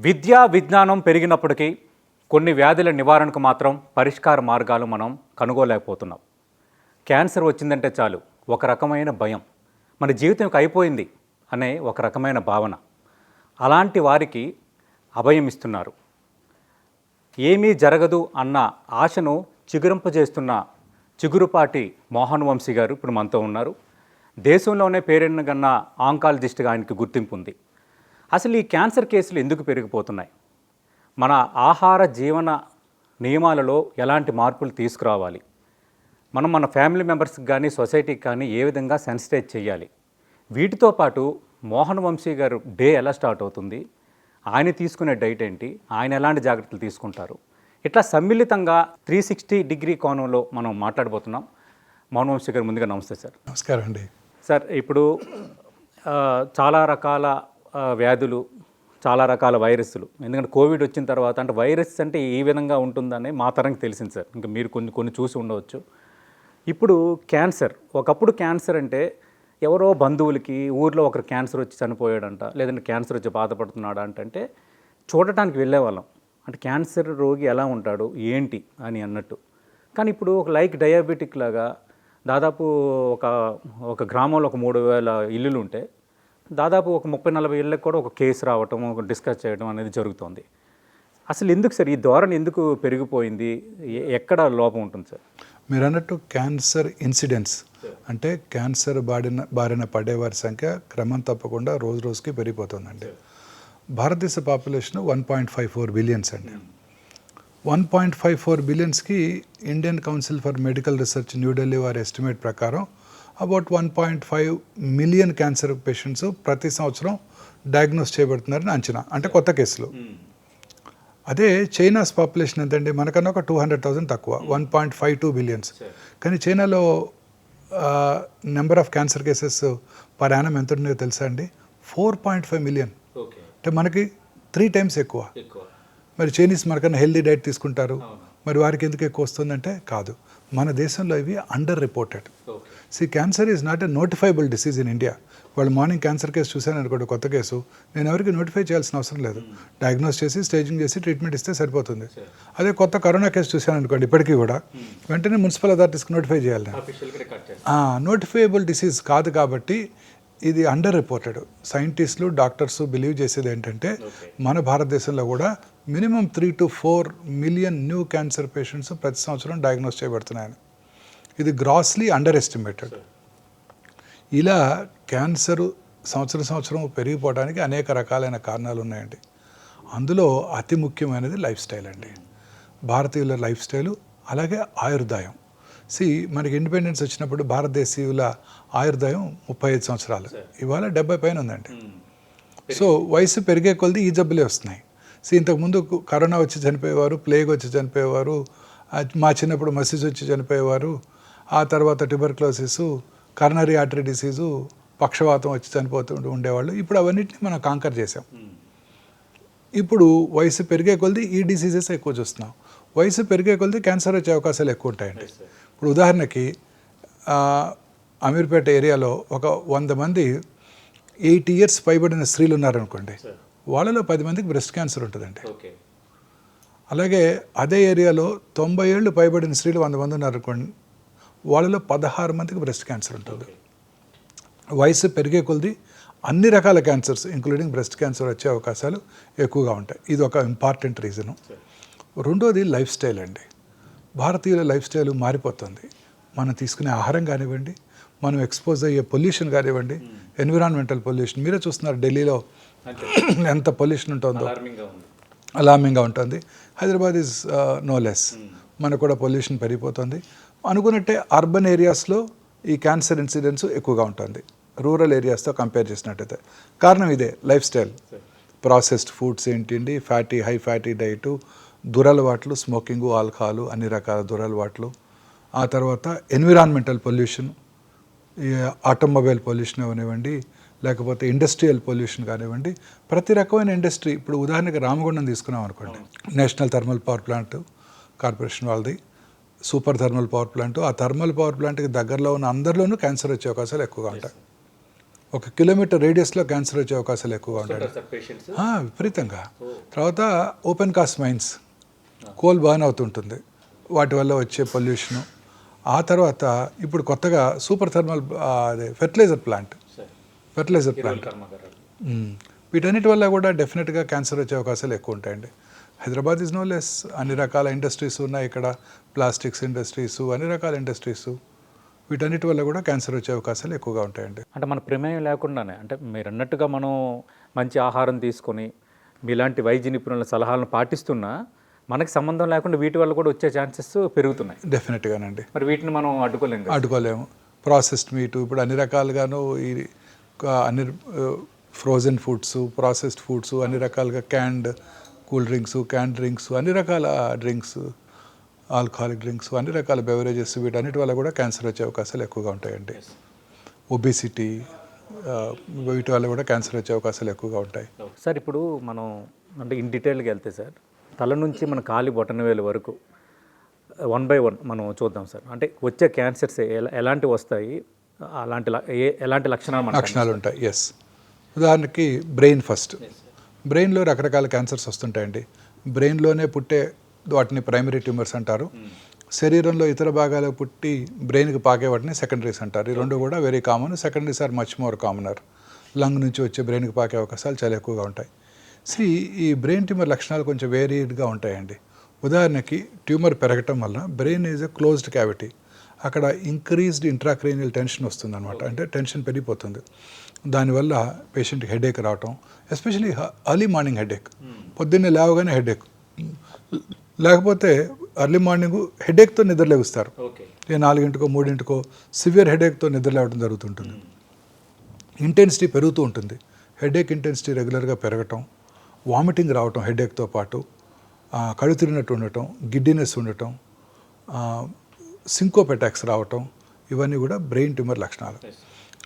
విద్యా విజ్ఞానం పెరిగినప్పటికీ కొన్ని వ్యాధుల నివారణకు మాత్రం పరిష్కార మార్గాలు మనం కనుగోలేకపోతున్నాం. క్యాన్సర్ వచ్చిందంటే చాలు ఒక రకమైన భయం, మన జీవితం ఇక అయిపోయింది అనే ఒక రకమైన భావన. అలాంటి వారికి అభయం ఇస్తున్నారు. ఏమీ జరగదు అన్న ఆశను చిగురింపజేస్తున్న చిగురుపాటి మోహన్ వంశీ గారు ఇప్పుడు మనతో ఉన్నారు. దేశంలోనే పేరెన్నగన్న ఆంకాలజిస్ట్గా ఆయనకి గుర్తింపు ఉంది. అసలు ఈ క్యాన్సర్ కేసులు ఎందుకు పెరిగిపోతున్నాయి? మన ఆహార జీవన నియమాలలో ఎలాంటి మార్పులు తీసుకురావాలి? మన ఫ్యామిలీ మెంబర్స్కి కానీ సొసైటీకి కానీ ఏ విధంగా సెన్సిటైజ్ చేయాలి? వీటితో పాటు మోహన్ వంశీ గారు డే ఎలా స్టార్ట్ అవుతుంది, ఆయన తీసుకునే డైట్ ఏంటి, ఆయన ఎలాంటి జాగ్రత్తలు తీసుకుంటారు, ఇట్లా సమ్మిళితంగా 360 డిగ్రీ కోణంలో మనం మాట్లాడబోతున్నాం. మోహన్ వంశీ గారు ముందుగా నమస్తే సార్. నమస్కారం అండి. సార్, ఇప్పుడు చాలా రకాల వ్యాధులు, చాలా రకాల వైరస్లు, ఎందుకంటే కోవిడ్ వచ్చిన తర్వాత అంటే వైరస్ అంటే ఈ విధంగా ఉంటుందని మా తరంకి తెలిసింది సార్. ఇంకా మీరు కొన్ని చూసి ఉండవచ్చు. ఇప్పుడు క్యాన్సర్, ఒకప్పుడు క్యాన్సర్ అంటే ఎవరో బంధువులకి ఊర్లో ఒకరు క్యాన్సర్ వచ్చి చనిపోయాడంట, లేదంటే క్యాన్సర్ వచ్చి బాధపడుతున్నాడా అంటే చూడటానికి వెళ్ళేవాళ్ళం. అంటే క్యాన్సర్ రోగి ఎలా ఉంటాడు ఏంటి అని అన్నట్టు. కానీ ఇప్పుడు ఒక లైక్ డయాబెటిక్ లాగా దాదాపు ఒక గ్రామంలో ఒక 3000 ఇల్లులు ఉంటే దాదాపు ఒక 30-40 ఇళ్ళకి కూడా ఒక కేసు రావటం, ఒక డిస్కస్ చేయడం అనేది జరుగుతుంది. అసలు ఎందుకు సార్ ఈ ధోరణి ఎందుకు పెరిగిపోయింది? ఎక్కడ లోపం ఉంటుంది సార్? మీరు అన్నట్టు క్యాన్సర్ ఇన్సిడెంట్స్ అంటే క్యాన్సర్ బారిన పడేవారి సంఖ్య క్రమం తప్పకుండా రోజు రోజుకి పెరిగిపోతుందండి. భారతదేశ పాపులేషన్ 1.54 బిలియన్స్ అండి. 1.54 బిలియన్స్కి Indian council for medical research New Delhi వారి ఎస్టిమేట్ ప్రకారం అబౌట్ 1.5 మిలియన్ క్యాన్సర్ పేషెంట్స్ ప్రతి సంవత్సరం డయాగ్నోస్ చేయబడుతున్నారని అంచనా, అంటే కొత్త కేసులు. అదే చైనాస్ పాపులేషన్ ఎంతండి, మనకన్నా ఒక 200,000 తక్కువ, 1.52 బిలియన్స్. కానీ చైనాలో number of cancer cases per annum ఎంత ఉందో తెలుసా అండి? 4.5 మిలియన్. అంటే మనకి 3 times ఎక్కువ. మరి చైనీస్ మనకన్నా హెల్దీ డైట్ తీసుకుంటారు, మరి వారికి ఎందుకు ఎక్కువ వస్తుందంటే కాదు, మన దేశంలో ఇవి under reported. Cancer is not a notifiable disease in India. వాళ్ళు మార్నింగ్ క్యాన్సర్ కేసు చూశాను అనుకోండి, కొత్త కేసు, నేను ఎవరికి నోటిఫై చేయాల్సిన అవసరం లేదు. డయాగ్నోస్ చేసి స్టేజింగ్ చేసి ట్రీట్మెంట్ ఇస్తే సరిపోతుంది. అదే కొత్త కరోనా కేసు చూశాను అనుకోండి, ఇప్పటికీ కూడా వెంటనే మున్సిపల్ అథారిటీస్కి నోటిఫై చేయాలి. నోటిఫైబుల్ డిసీజ్ కాదు కాబట్టి ఇది అండర్ రిపోర్టెడ్. సైంటిస్టులు, డాక్టర్స్ బిలీవ్ చేసేది ఏంటంటే మన భారతదేశంలో కూడా minimum 3 to 4 million new cancer patients ప్రతి సంవత్సరం డయాగ్నోస్ చేయబడుతున్నాయని. ఇది గ్రాస్లీ అండర్ ఎస్టిమేటెడ్. ఇలా క్యాన్సర్ సంవత్సరం పెరిగిపోవడానికి అనేక రకాలైన కారణాలు ఉన్నాయండి. అందులో అతి ముఖ్యమైనది లైఫ్ స్టైల్ అండి. భారతీయుల లైఫ్ స్టైలు, అలాగే ఆయుర్దాయం. మనకి ఇండిపెండెన్స్ వచ్చినప్పుడు భారతదేశీయుల ఆయుర్దాయం 35 సంవత్సరాలు, ఇవాళ 70 పైన ఉందండి. సో వయసు పెరిగే కొలది ఈ జబ్బులే వస్తున్నాయి. ఇంతకుముందు కరోనా వచ్చి చనిపోయేవారు, ప్లేగ్ వచ్చి చనిపోయేవారు, మా చిన్నప్పుడు మసిస్ వచ్చి చనిపోయేవారు, ఆ తర్వాత ట్యూబర్క్లోసిస్, కరోనరీ ఆర్టరీ డిసీజు, పక్షవాతం వచ్చి చనిపోతూ ఉండేవాళ్ళు. ఇప్పుడు అవన్నిటిని మనం కాంకర్ చేసాం. ఇప్పుడు వయసు పెరిగే కొలది ఈ డిసీజెస్ ఎక్కువ చూస్తున్నాం. వయసు పెరిగే కొలది క్యాన్సర్ వచ్చే అవకాశాలు ఎక్కువ ఉంటాయండి. ఇప్పుడు ఉదాహరణకి అమీర్పేట ఏరియాలో ఒక 100 మంది 8 years పైబడిన స్త్రీలు ఉన్నారనుకోండి, వాళ్ళలో 10 మందికి బ్రెస్ట్ క్యాన్సర్ ఉంటుందండి. అలాగే అదే ఏరియాలో 90 ఏళ్ళు పైబడిన స్త్రీలు 100 మంది ఉన్నారనుకోండి, వాళ్ళలో 16 మందికి బ్రెస్ట్ క్యాన్సర్ ఉంటుంది. వయసు పెరిగే కొలది అన్ని రకాల క్యాన్సర్స్ ఇంక్లూడింగ్ బ్రెస్ట్ క్యాన్సర్ వచ్చే అవకాశాలు ఎక్కువగా ఉంటాయి. ఇది ఒక ఇంపార్టెంట్ రీజను. రెండోది లైఫ్ స్టైల్ అండి. భారతీయుల లైఫ్ స్టైల్ మారిపోతుంది. మనం తీసుకునే ఆహారం కానివ్వండి, మనం ఎక్స్పోజ్ అయ్యే పొల్యూషన్ కానివ్వండి, ఎన్విరాన్మెంటల్ పొల్యూషన్ మీరే చూస్తున్నారు, ఢిల్లీలో ఎంత పొల్యూషన్ ఉంటుందో, అలార్మింగ్గా ఉంటుంది. Hyderabad is no less. మనకు కూడా పొల్యూషన్ పెరిగిపోతుంది. అనుకున్నట్టే అర్బన్ ఏరియాస్లో ఈ క్యాన్సర్ ఇన్సిడెన్స్ ఎక్కువగా ఉంటుంది రూరల్ ఏరియాస్తో కంపేర్ చేసినట్టయితే. కారణం ఇదే, లైఫ్ స్టైల్. ప్రాసెస్డ్ ఫుడ్స్ ఏంటండి, హై ఫ్యాటీ డైటు, దురలవాట్లు, స్మోకింగు, ఆల్కహాలు, అన్ని రకాల దురలవాట్లు. ఆ తర్వాత ఎన్విరాన్మెంటల్ పొల్యూషన్, ఆటోమొబైల్ పొల్యూషన్ అవనివ్వండి, లేకపోతే ఇండస్ట్రియల్ పొల్యూషన్ కానివ్వండి, ప్రతి రకమైన ఇండస్ట్రీ. ఇప్పుడు ఉదాహరణకి రామగుండం తీసుకున్నాం అనుకోండి, national thermal power plant corporation వాళ్ళది సూపర్ థర్మల్ పవర్ ప్లాంట్. ఆ థర్మల్ పవర్ ప్లాంట్కి దగ్గరలో ఉన్న అందరిలోనూ క్యాన్సర్ వచ్చే అవకాశాలు ఎక్కువగా ఉంటాయి. 1 కిలోమీటర్ రేడియస్లో క్యాన్సర్ వచ్చే అవకాశాలు ఎక్కువగా ఉంటాయి. పేషెంట్స్ విపరీతంగా. తర్వాత open cast mines, coal burn అవుతుంటుంది, వాటి వల్ల వచ్చే పొల్యూషను. ఆ తర్వాత ఇప్పుడు కొత్తగా సూపర్ థర్మల్ అదే ఫెర్టిలైజర్ ప్లాంట్ వీటన్నిటి వల్ల కూడా డెఫినెట్గా క్యాన్సర్ వచ్చే అవకాశాలు ఎక్కువ ఉంటాయండి. Hyderabad is no less. అన్ని రకాల ఇండస్ట్రీస్ ఉన్నాయి ఇక్కడ, ప్లాస్టిక్స్ ఇండస్ట్రీస్, అన్ని రకాల ఇండస్ట్రీస్. వీటన్నిటి వల్ల కూడా క్యాన్సర్ వచ్చే అవకాశాలు ఎక్కువగా ఉంటాయండి. అంటే మన ప్రమేయం లేకుండానే, అంటే మీరు అన్నట్టుగా మనం మంచి ఆహారం తీసుకొని మీలాంటి వైద్య నిపుణుల సలహాలను పాటిస్తున్నా మనకి సంబంధం లేకుండా వీటి వల్ల కూడా వచ్చే ఛాన్సెస్ పెరుగుతున్నాయి. డెఫినెట్గానండి. మరి వీటిని మనం అడ్డుకోలేము. ప్రాసెస్డ్ మీటు ఇప్పుడు అన్ని రకాలుగాను ఈ అన్ని ఫ్రోజన్ ఫుడ్స్, ప్రాసెస్డ్ ఫుడ్స్, అన్ని రకాలుగా canned cool drinks, can drinks, అన్ని రకాల డ్రింక్స్, ఆల్కహాలిక్ డ్రింక్స్, అన్ని రకాల బెవరేజెస్, వీటన్నిటి వల్ల కూడా క్యాన్సర్ వచ్చే అవకాశాలు ఎక్కువగా ఉంటాయండి. ఒబేసిటీ, వీటి వల్ల కూడా క్యాన్సర్ వచ్చే అవకాశాలు ఎక్కువగా ఉంటాయి. సార్ ఇప్పుడు మనం అంటే ఇన్ డీటెయిల్గా వెళ్తే సార్, తల నుంచి మన కాలి బొటనవేలు వరకు 1 by 1 మనం చూద్దాం సార్. అంటే వచ్చే క్యాన్సర్స్ ఎలాంటివి వస్తాయి, ఎలాంటి లక్షణాలు ఉంటాయి. ఎస్, ఉదాహరణకి బ్రెయిన్ ఫస్ట్. బ్రెయిన్లో రకరకాల క్యాన్సర్స్ వస్తుంటాయండి. బ్రెయిన్లోనే పుట్టే వాటిని ప్రైమరీ ట్యూమర్స్ అంటారు. శరీరంలో ఇతర భాగాలకు పుట్టి బ్రెయిన్కి పాకే వాటిని సెకండరీస్ అంటారు. ఈ రెండు కూడా very common. Secondaries are much more commoner. Lung నుంచి వచ్చే బ్రెయిన్కి పాకే అవకాశాలు చాలా ఎక్కువగా ఉంటాయి. ఈ బ్రెయిన్ ట్యూమర్ లక్షణాలు కొంచెం వేరీడ్గా ఉంటాయండి. ఉదాహరణకి ట్యూమర్ పెరగటం వల్ల brain is a closed cavity, అక్కడ ఇంక్రీజ్డ్ ఇంట్రాక్రేనియల్ టెన్షన్ వస్తుంది అనమాట. అంటే టెన్షన్ పెరిగిపోతుంది. దానివల్ల పేషెంట్కి హెడేక్ రావటం, ఎస్పెషలీ ఎర్లీ మార్నింగ్ హెడేక్, పొద్దున్నే లేవగానే హెడేక్, లేకపోతే ఎర్లీ మార్నింగ్ హెడేక్తో నిద్రలేగుస్తారు. 4 3 సివియర్ హెడేక్తో నిద్రలేవడం జరుగుతుంటుంది. ఇంటెన్సిటీ పెరుగుతూ ఉంటుంది. హెడేక్ ఇంటెన్సిటీ రెగ్యులర్గా పెరగటం, వామిటింగ్ రావటం హెడేక్తో పాటు, కళ్ళు తిరిగినట్టు ఉండటం, గిడ్డినెస్ ఉండటం, సింకోప్ అటాక్స్ రావటం, ఇవన్నీ కూడా బ్రెయిన్ ట్యూమర్ లక్షణాలు.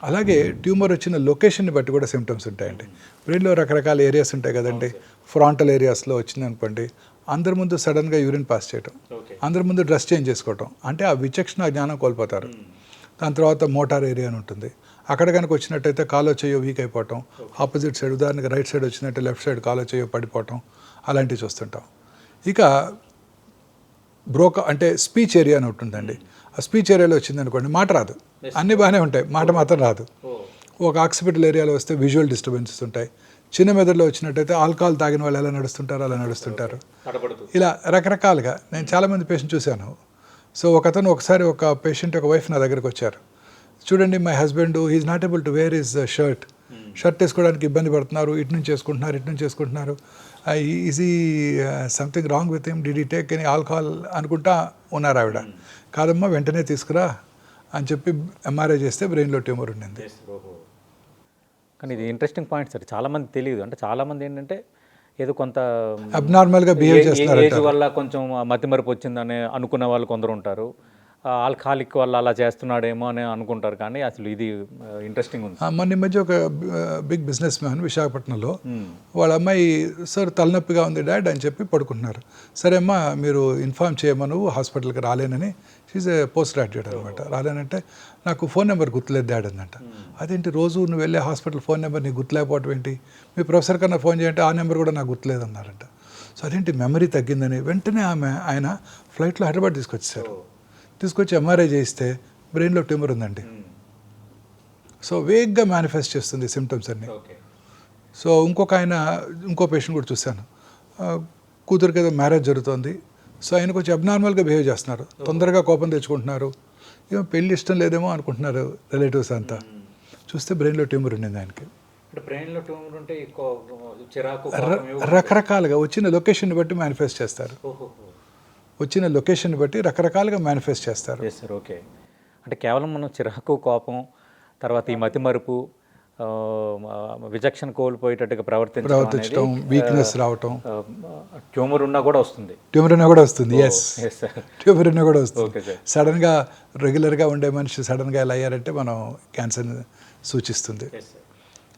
అలాగే ట్యూమర్ వచ్చిన లొకేషన్ని బట్టి కూడా సిమ్టమ్స్ ఉంటాయండి. బ్రెయిన్లో రకరకాల ఏరియాస్ ఉంటాయి కదండి. ఫ్రాంటల్ ఏరియాస్లో వచ్చింది అనుకోండి, అందరి ముందు సడన్గా యూరిన్ పాస్ చేయటం, అందరి ముందు డ్రెస్ చేంజ్ చేసుకోవటం, అంటే ఆ విచక్షణ జ్ఞానం కోల్పోతారు. దాని తర్వాత మోటార్ ఏరియా అని ఉంటుంది, అక్కడ కనుక వచ్చినట్టయితే కాలో చేయో వీక్ అయిపోవటం, ఆపోజిట్ సైడ్ ఉదాహరణకి రైట్ సైడ్ వచ్చినట్టు లెఫ్ట్ సైడ్ కాలో చేయో పడిపోవటం, అలాంటివి చూస్తుంటాం. ఇక అంటే స్పీచ్ ఏరియా అని ఉంటుందండి. ఆ స్పీచ్ ఏరియాలో వచ్చింది అనుకోండి, మాట రాదు, అన్నీ బాగానే ఉంటాయి, మాట మాత్రం రాదు. ఒక ఆక్సిపిటల్ ఏరియాలో వస్తే విజువల్ డిస్టర్బెన్సెస్ ఉంటాయి. చిన్న మెదడులో వచ్చినట్టయితే ఆల్కహాల్ తాగిన వాళ్ళు ఎలా నడుస్తుంటారో అలా నడుస్తుంటారు. ఇలా రకరకాలుగా నేను చాలామంది పేషెంట్ చూశాను. సో ఒకసారి ఒక పేషెంట్ ఒక వైఫ్ నా దగ్గరికి వచ్చారు. చూడండి, my husband is not able to wear his shirt వేసుకోవడానికి ఇబ్బంది పడుతున్నారు, ఇటు నుంచి చేసుకుంటున్నారు. ఈజ్ ఈ something wrong with him, did he take any alcohol అనుకుంటా ఉన్నారు ఆవిడ. కాదమ్మా, వెంటనే తీసుకురా అని చెప్పి ఎంఆర్ఐ చేస్తే బ్రెయిన్లో ట్యూమర్ ఉండింది. కానీ ఇది ఇంట్రెస్టింగ్ పాయింట్ సార్, చాలామంది తెలియదు. అంటే చాలామంది ఏంటంటే ఏదో కొంత అబ్నార్మల్గా బిహేవ్ చేస్తున్నారు, ఏజ్ వల్ల కొంచెం మతిమరుపు వచ్చిందని అనుకున్న వాళ్ళు కొందరు ఉంటారు. ఆల్కహాలిక్ వల్ల అలా చేస్తున్నాడేమో అని అనుకుంటారు. కానీ అసలు ఇది ఇంట్రెస్టింగ్ ఉంది. మొన్న మధ్య ఒక బిగ్ బిజినెస్ మ్యాన్ విశాఖపట్నంలో వాళ్ళ అమ్మాయి, సార్ తలనొప్పిగా ఉంది డాడ్ అని చెప్పి పడుకుంటున్నారు. సరే అమ్మా, మీరు ఇన్ఫార్మ్ చేయమను హాస్పిటల్కి రాలేనని. షీజ్ ఏ పోస్ట్ గ్రాడ్యుయేట్ అనమాట. రాలేనంటే నాకు ఫోన్ నెంబర్ గుర్తులేదు డాడ్ అందంట. అదేంటి, రోజు నువ్వు వెళ్ళే హాస్పిటల్ ఫోన్ నెంబర్ నీకు గుర్తులేకపోవటం ఏంటి, మీ ప్రొఫెసర్ కన్నా ఫోన్ చేయంటే ఆ నెంబర్ కూడా నాకు గుర్తులేదు అన్నారంట. సో అదేంటి మెమరీ తగ్గిందని వెంటనే ఆయన ఫ్లైట్లో హైదరాబాద్ తీసుకొచ్చి ఎంఆర్ఐ చేయిస్తే బ్రెయిన్లో ట్యూమర్ ఉందండి. సో వేగ్గా మేనిఫెస్ట్ చేస్తుంది సిమ్టమ్స్ అన్నీ. సో ఇంకో పేషెంట్ కూడా చూశాను. కూతురికి ఏదో మ్యారేజ్ జరుగుతుంది. సో ఆయన కొంచెం అబ్నార్మల్గా బిహేవ్ చేస్తున్నారు, తొందరగా కోపం తెచ్చుకుంటున్నారు. ఏమో పెళ్ళి ఇష్టం లేదేమో అనుకుంటున్నారు రిలేటివ్స్ అంతా. చూస్తే బ్రెయిన్లో ట్యూమర్ ఉండింది ఆయనకి. రకరకాలుగా వచ్చిన లొకేషన్ని బట్టి మేనిఫెస్ట్ చేస్తారు. వచ్చిన లొకేషన్ని బట్టి రకరకాలుగా మేనిఫెస్ట్ చేస్తారు. ఓకే, అంటే కేవలం మనం చిరాకు, కోపం, తర్వాత ఈ మతిమరుపు, విచక్షణ కోల్పోయేటట్టుగా ప్రవర్తించడం, వీక్నెస్ రావటం, ట్యూమర్ ఉన్నా కూడా వస్తుంది. ఎస్, ట్యూమర్ ఉన్నా కూడా వస్తుంది. సడన్గా రెగ్యులర్గా ఉండే మనిషి సడన్గా ఎలా అయ్యారంటే మనం క్యాన్సర్ని సూచిస్తుంది.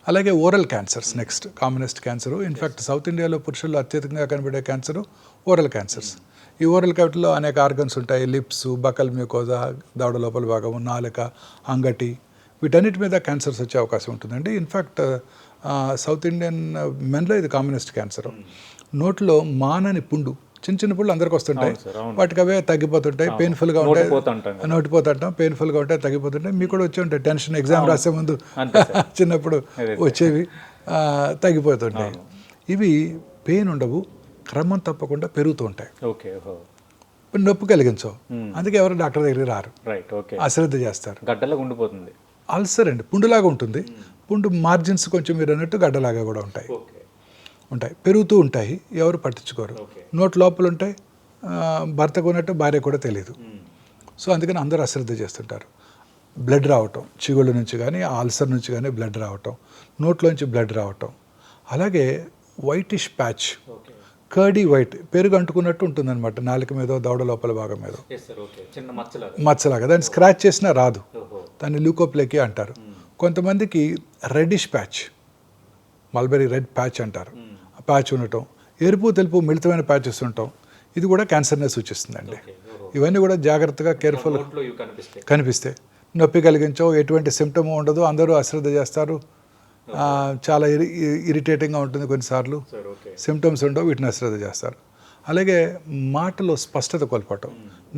అలాగే oral cancers next commonest cancer. In fact south ఇండియాలో పురుషుల్లో అత్యధికంగా కనబడే క్యాన్సరు ఓరల్ క్యాన్సర్స్. ఈ ఓరల్ క్యావిటీలో అనేక ఆర్గన్స్ ఉంటాయి. లిప్స్, బకల్ మ్యూకోజా, దవడ లోపల భాగము, నాలుక, అంగటి, వీటన్నిటి మీద క్యాన్సర్స్ వచ్చే అవకాశం ఉంటుందండి. ఇన్ఫ్యాక్ట్ సౌత్ ఇండియన్ మెన్లో ఇది కామనెస్ట్ క్యాన్సర్. నోట్లో మానని పుండు, చిన్న చిన్న పుండ్లు అందరికి వస్తుంటాయి, వాటికి అవే తగ్గిపోతుంటాయి, పెయిన్ఫుల్గా ఉంటాయి, నోటిపోతుంటాం, పెయిన్ఫుల్గా ఉంటాయి, తగ్గిపోతుంటాయి. మీకు కూడా వచ్చి ఉంటాయి, టెన్షన్ ఎగ్జామ్ రాసే ముందు చిన్నప్పుడు వచ్చేవి తగ్గిపోతుంటాయి. ఇవి పెయిన్ ఉండవు, క్రమం తప్పకుండా పెరుగుతూ ఉంటాయి. నొప్పి కలిగించవు, అందుకే ఎవరు డాక్టర్ దగ్గరికి రారు, అశ్రద్ధ చేస్తారు. గడ్డలాగా ఉండిపోతుంది, అల్సర్ అండి, పుండులాగా ఉంటుంది. పుండు మార్జిన్స్ కొంచెం మీరు అన్నట్టు గడ్డలాగా కూడా ఉంటాయి, పెరుగుతూ ఉంటాయి, ఎవరు పట్టించుకోరు. నోట్ లోపల ఉంటాయి, భర్తకు ఉన్నట్టు భార్య కూడా తెలియదు. సో అందుకని అందరూ అశ్రద్ధ చేస్తుంటారు. బ్లడ్ రావటం, చిగుళ్ళ నుంచి కానీ అల్సర్ నుంచి కానీ బ్లడ్ రావటం, నోట్లోంచి బ్లడ్ రావటం, అలాగే వైటిష్ ప్యాచ్, కర్డీ వైట్, పెరుగు అంటుకున్నట్టు ఉంటుందన్నమాట, నాలుక మీద, దవడ లోపల భాగం మీద మచ్చలాగా. దాన్ని స్క్రాచ్ చేసినా రాదు, దాన్ని ల్యూకోప్లేకియా అంటారు. కొంతమందికి reddish patch, mulberry red patch అంటారు, ఆ ప్యాచ్ ఉండటం, ఎరుపు తెలుపు మిళితమైన ప్యాచెస్ ఉండటం, ఇది కూడా క్యాన్సర్నే సూచిస్తుందండి. ఇవన్నీ కూడా జాగ్రత్తగా కేర్ఫుల్గా కనిపిస్తాయి. నొప్పి కలిగించవు, ఎటువంటి సిమ్టమ్ ఉండదు, అందరూ అశ్రద్ధ చేస్తారు, చాలా ఇరిటేటింగ్గా ఉంటుంది కొన్నిసార్లు, సిమ్టమ్స్ ఉండవు, వీటిని అశ్రద్ధ చేస్తారు. అలాగే మాటలో స్పష్టత కోల్పోవటం,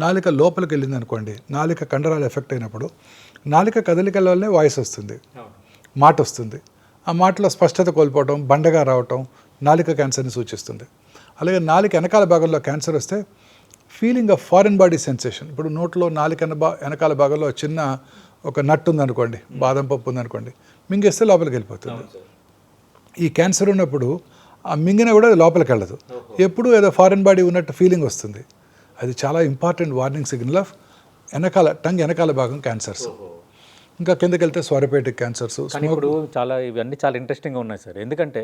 నాలిక లోపలికి వెళ్ళింది అనుకోండి, నాలిక కండరాలు ఎఫెక్ట్ అయినప్పుడు నాలిక కదలికల వల్లే వాయిస్ వస్తుంది, మాట వస్తుంది. ఆ మాటలో స్పష్టత కోల్పోవటం, బండగా రావటం నాలిక క్యాన్సర్ని సూచిస్తుంది. అలాగే నాలిక వెనకాల భాగంలో క్యాన్సర్ వస్తే feeling of foreign body sensation, ఇప్పుడు నోట్లో నాలిక వెనకాల భాగంలో చిన్న ఒక నట్టు ఉందనుకోండి, బాదం పప్పు ఉందనుకోండి, మింగేస్తే లోపలికి వెళ్ళిపోతుంది. ఈ క్యాన్సర్ ఉన్నప్పుడు ఆ మింగిన కూడా లోపలికి వెళ్ళదు, ఎప్పుడు ఏదో ఫారిన్ బాడీ ఉన్నట్టు ఫీలింగ్ వస్తుంది. అది చాలా important warning signal of tongue వెనకాల భాగం క్యాన్సర్స్. ఇంకా కిందకి వెళ్తే స్వరపేటిక్ క్యాన్సర్స్. ఇప్పుడు ఇవన్నీ చాలా ఇంట్రెస్టింగ్గా ఉన్నాయి సార్, ఎందుకంటే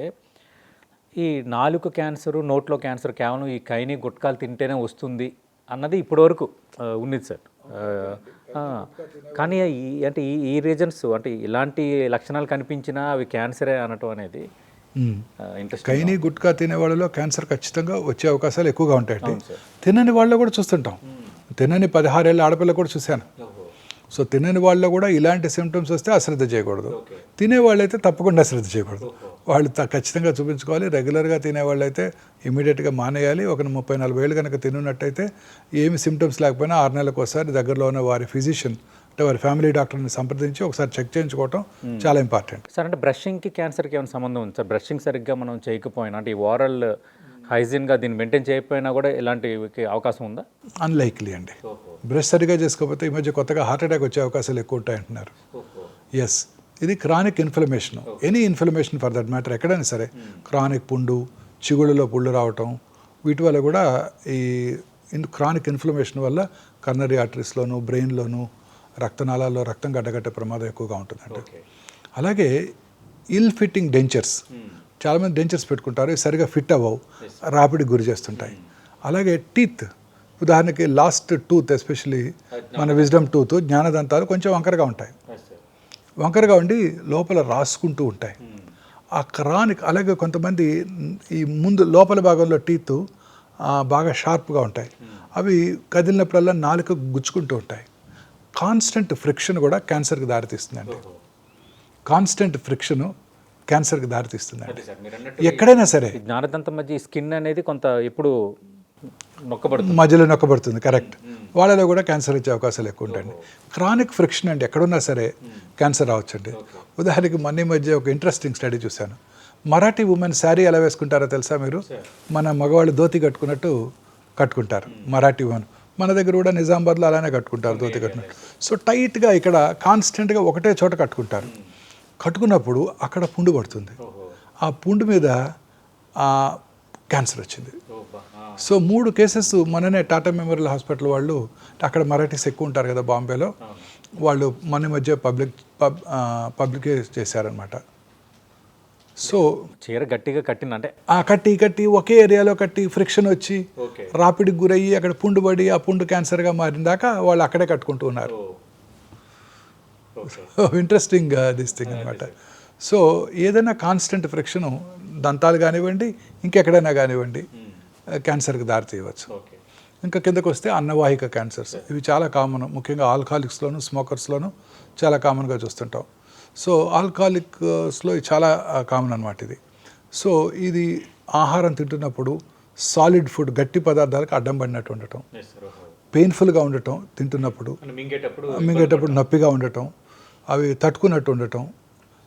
ఈ నాలుక క్యాన్సరు, నోట్లో క్యాన్సర్ కేవలం ఈ కైని గుట్కాలు తింటేనే వస్తుంది అన్నది ఇప్పటివరకు ఉన్నది సార్. కానీ అంటే ఈ రీజన్స్, అంటే ఇలాంటి లక్షణాలు కనిపించినా అవి క్యాన్సరే అనటం అనేది ఇంట్రెస్ట్. కైని గుట్కా తినే వాళ్ళలో క్యాన్సర్ ఖచ్చితంగా వచ్చే అవకాశాలు ఎక్కువగా ఉంటాయండి. తినని వాళ్ళు కూడా చూస్తుంటాం, తినని 16 ఏళ్ళ ఆడపిల్ల కూడా చూశాను. సో తినని వాళ్ళలో కూడా ఇలాంటి సిమ్టమ్స్ వస్తే అశ్రద్ధ చేయకూడదు, తినేవాళ్ళు అయితే తప్పకుండా అశ్రద్ధ చేయకూడదు, వాళ్ళు ఖచ్చితంగా చూపించుకోవాలి. రెగ్యులర్గా తినేవాళ్ళు అయితే ఇమీడియట్గా మానేయాలి. ఒక 30-40 ఏళ్ళు కనుక తిన్నట్టయితే ఏమి సిమ్టమ్స్ లేకపోయినా 6 నెలలకు ఒకసారి దగ్గరలో ఉన్న వారి ఫిజిషియన్ అంటే వారి ఫ్యామిలీ డాక్టర్ని సంప్రదించి ఒకసారి చెక్ చేయించుకోవటం చాలా ఇంపార్టెంట్. సార్ అంటే బ్రషింగ్కి క్యాన్సర్కి ఏమైనా సంబంధం ఉంది సార్? బ్రషింగ్ సరిగ్గా మనం చేయకపోయినా, అంటే ఈ ఓరల్ హైజీన్గా దీన్ని మెయింటైన్ చేయకపోయినా కూడా ఇలాంటికి అవకాశం ఉందా? అన్లైక్లీ అండి. బ్రష్ సరిగ్గా చేసుకోకపోతే ఈ మధ్య కొత్తగా హార్ట్ అటాక్ వచ్చే అవకాశాలు ఎక్కువ ఉంటాయంటున్నారు. ఎస్, ఇది chronic inflammation, any inflammation for that matter, ఎక్కడైనా సరే క్రానిక్ పుండు, చిగుళ్ళలో పుళ్ళు రావటం, వీటి వల్ల కూడా ఈ క్రానిక్ ఇన్ఫ్లమేషన్ వల్ల కర్నరీ ఆర్టరీస్లోను, బ్రెయిన్లోను, రక్తనాళాల్లో రక్తం గడ్డగట్టే ప్రమాదం ఎక్కువగా ఉంటుందండి. అలాగే ఇల్ ఫిట్టింగ్ డెంచర్స్, చాలామంది డెంచర్స్ పెట్టుకుంటారు, సరిగా ఫిట్ అవ్వవు, రాపిడికి గురి చేస్తుంటాయి. అలాగే టీత్, ఉదాహరణకి లాస్ట్ టూత్, ఎస్పెషలీ మన విజ్డమ్ టూత్, జ్ఞానదంతాలు కొంచెం వంకరగా ఉంటాయి, వంకరగా ఉండి లోపల రాసుకుంటూ ఉంటాయి. ఆ క్రానిక్, అలాగే కొంతమంది ఈ ముందు లోపల భాగంలో టీత్ బాగా షార్ప్గా ఉంటాయి, అవి కదిలినప్పుడల్లా నాలుక గుచ్చుకుంటూ ఉంటాయి. కాన్స్టెంట్ ఫ్రిక్షన్ కూడా క్యాన్సర్కి దారితీస్తుందండి. కాన్స్టెంట్ ఫ్రిక్షన్ క్యాన్సర్కి దారితీస్తుందండి ఎక్కడైనా సరే. జ్ఞానదంతం మధ్య స్కిన్ అనేది కొంత ఎప్పుడు మధ్యలో నొక్కబడుతుంది, కరెక్ట్. వాళ్ళలో కూడా క్యాన్సర్ వచ్చే అవకాశాలు ఎక్కువ ఉంటాయండి. క్రానిక్ ఫ్రిక్షన్ అండి, ఎక్కడున్నా సరే క్యాన్సర్ రావచ్చండి. ఉదాహరణకి మొన్న మధ్య ఒక ఇంట్రెస్టింగ్ స్టడీ చూశాను. మరాఠీ ఉమెన్ శారీ ఎలా వేసుకుంటారో తెలుసా మీరు? మన మగవాళ్ళు ధోతి కట్టుకున్నట్టు కట్టుకుంటారు మరాఠీ ఉమెన్. మన దగ్గర కూడా నిజామాబాద్లో అలానే కట్టుకుంటారు ధోతి కట్టుకున్నట్టు. సో టైట్గా ఇక్కడ కాన్స్టెంట్గా ఒకటే చోట కట్టుకుంటారు. కట్టుకున్నప్పుడు అక్కడ పుండు పడుతుంది, ఆ పుండు మీద క్యాన్సర్ వచ్చింది. సో 3 కేసెస్ మొన్ననే టాటా మెమోరియల్ హాస్పిటల్ వాళ్ళు, అక్కడ మరాఠీస్ ఎక్కువ ఉంటారు కదా బాంబేలో, వాళ్ళు మొన్న మధ్య పబ్లిక్ చేశారనమాట. సో చీర గట్టిగా కట్టిందంటే కట్టి ఒకే ఏరియాలో కట్టి ఫ్రిక్షన్ వచ్చి రాపిడికి గురయ్యి అక్కడ పుండు పడి ఆ పుండు క్యాన్సర్గా మారిన దాకా వాళ్ళు అక్కడే కట్టుకుంటూ ఉన్నారు. ఇంట్రెస్టింగ్ దిస్ థింగ్ అనమాట. సో ఏదైనా కాన్స్టెంట్ ఫ్రిక్షను, దంతాలు కానివ్వండి ఇంకెక్కడైనా కానివ్వండి, క్యాన్సర్కి దారి తీయవచ్చు. ఇంకా కిందకు వస్తే అన్నవాహిక క్యాన్సర్స్, ఇవి చాలా కామన్, ముఖ్యంగా ఆల్కహాలిక్స్లోను స్మోకర్స్లోను చాలా కామన్గా చూస్తుంటాం. సో ఆల్కహాలిక్స్లో చాలా కామన్ అనమాట ఇది. సో ఇది ఆహారం తింటున్నప్పుడు సాలిడ్ ఫుడ్, గట్టి పదార్థాలకు అడ్డం పడినట్టు ఉండటం, పెయిన్ఫుల్గా ఉండటం, తింటున్నప్పుడు మింగేటప్పుడు నొప్పిగా ఉండటం, అవి తట్టుకున్నట్టు ఉండటం,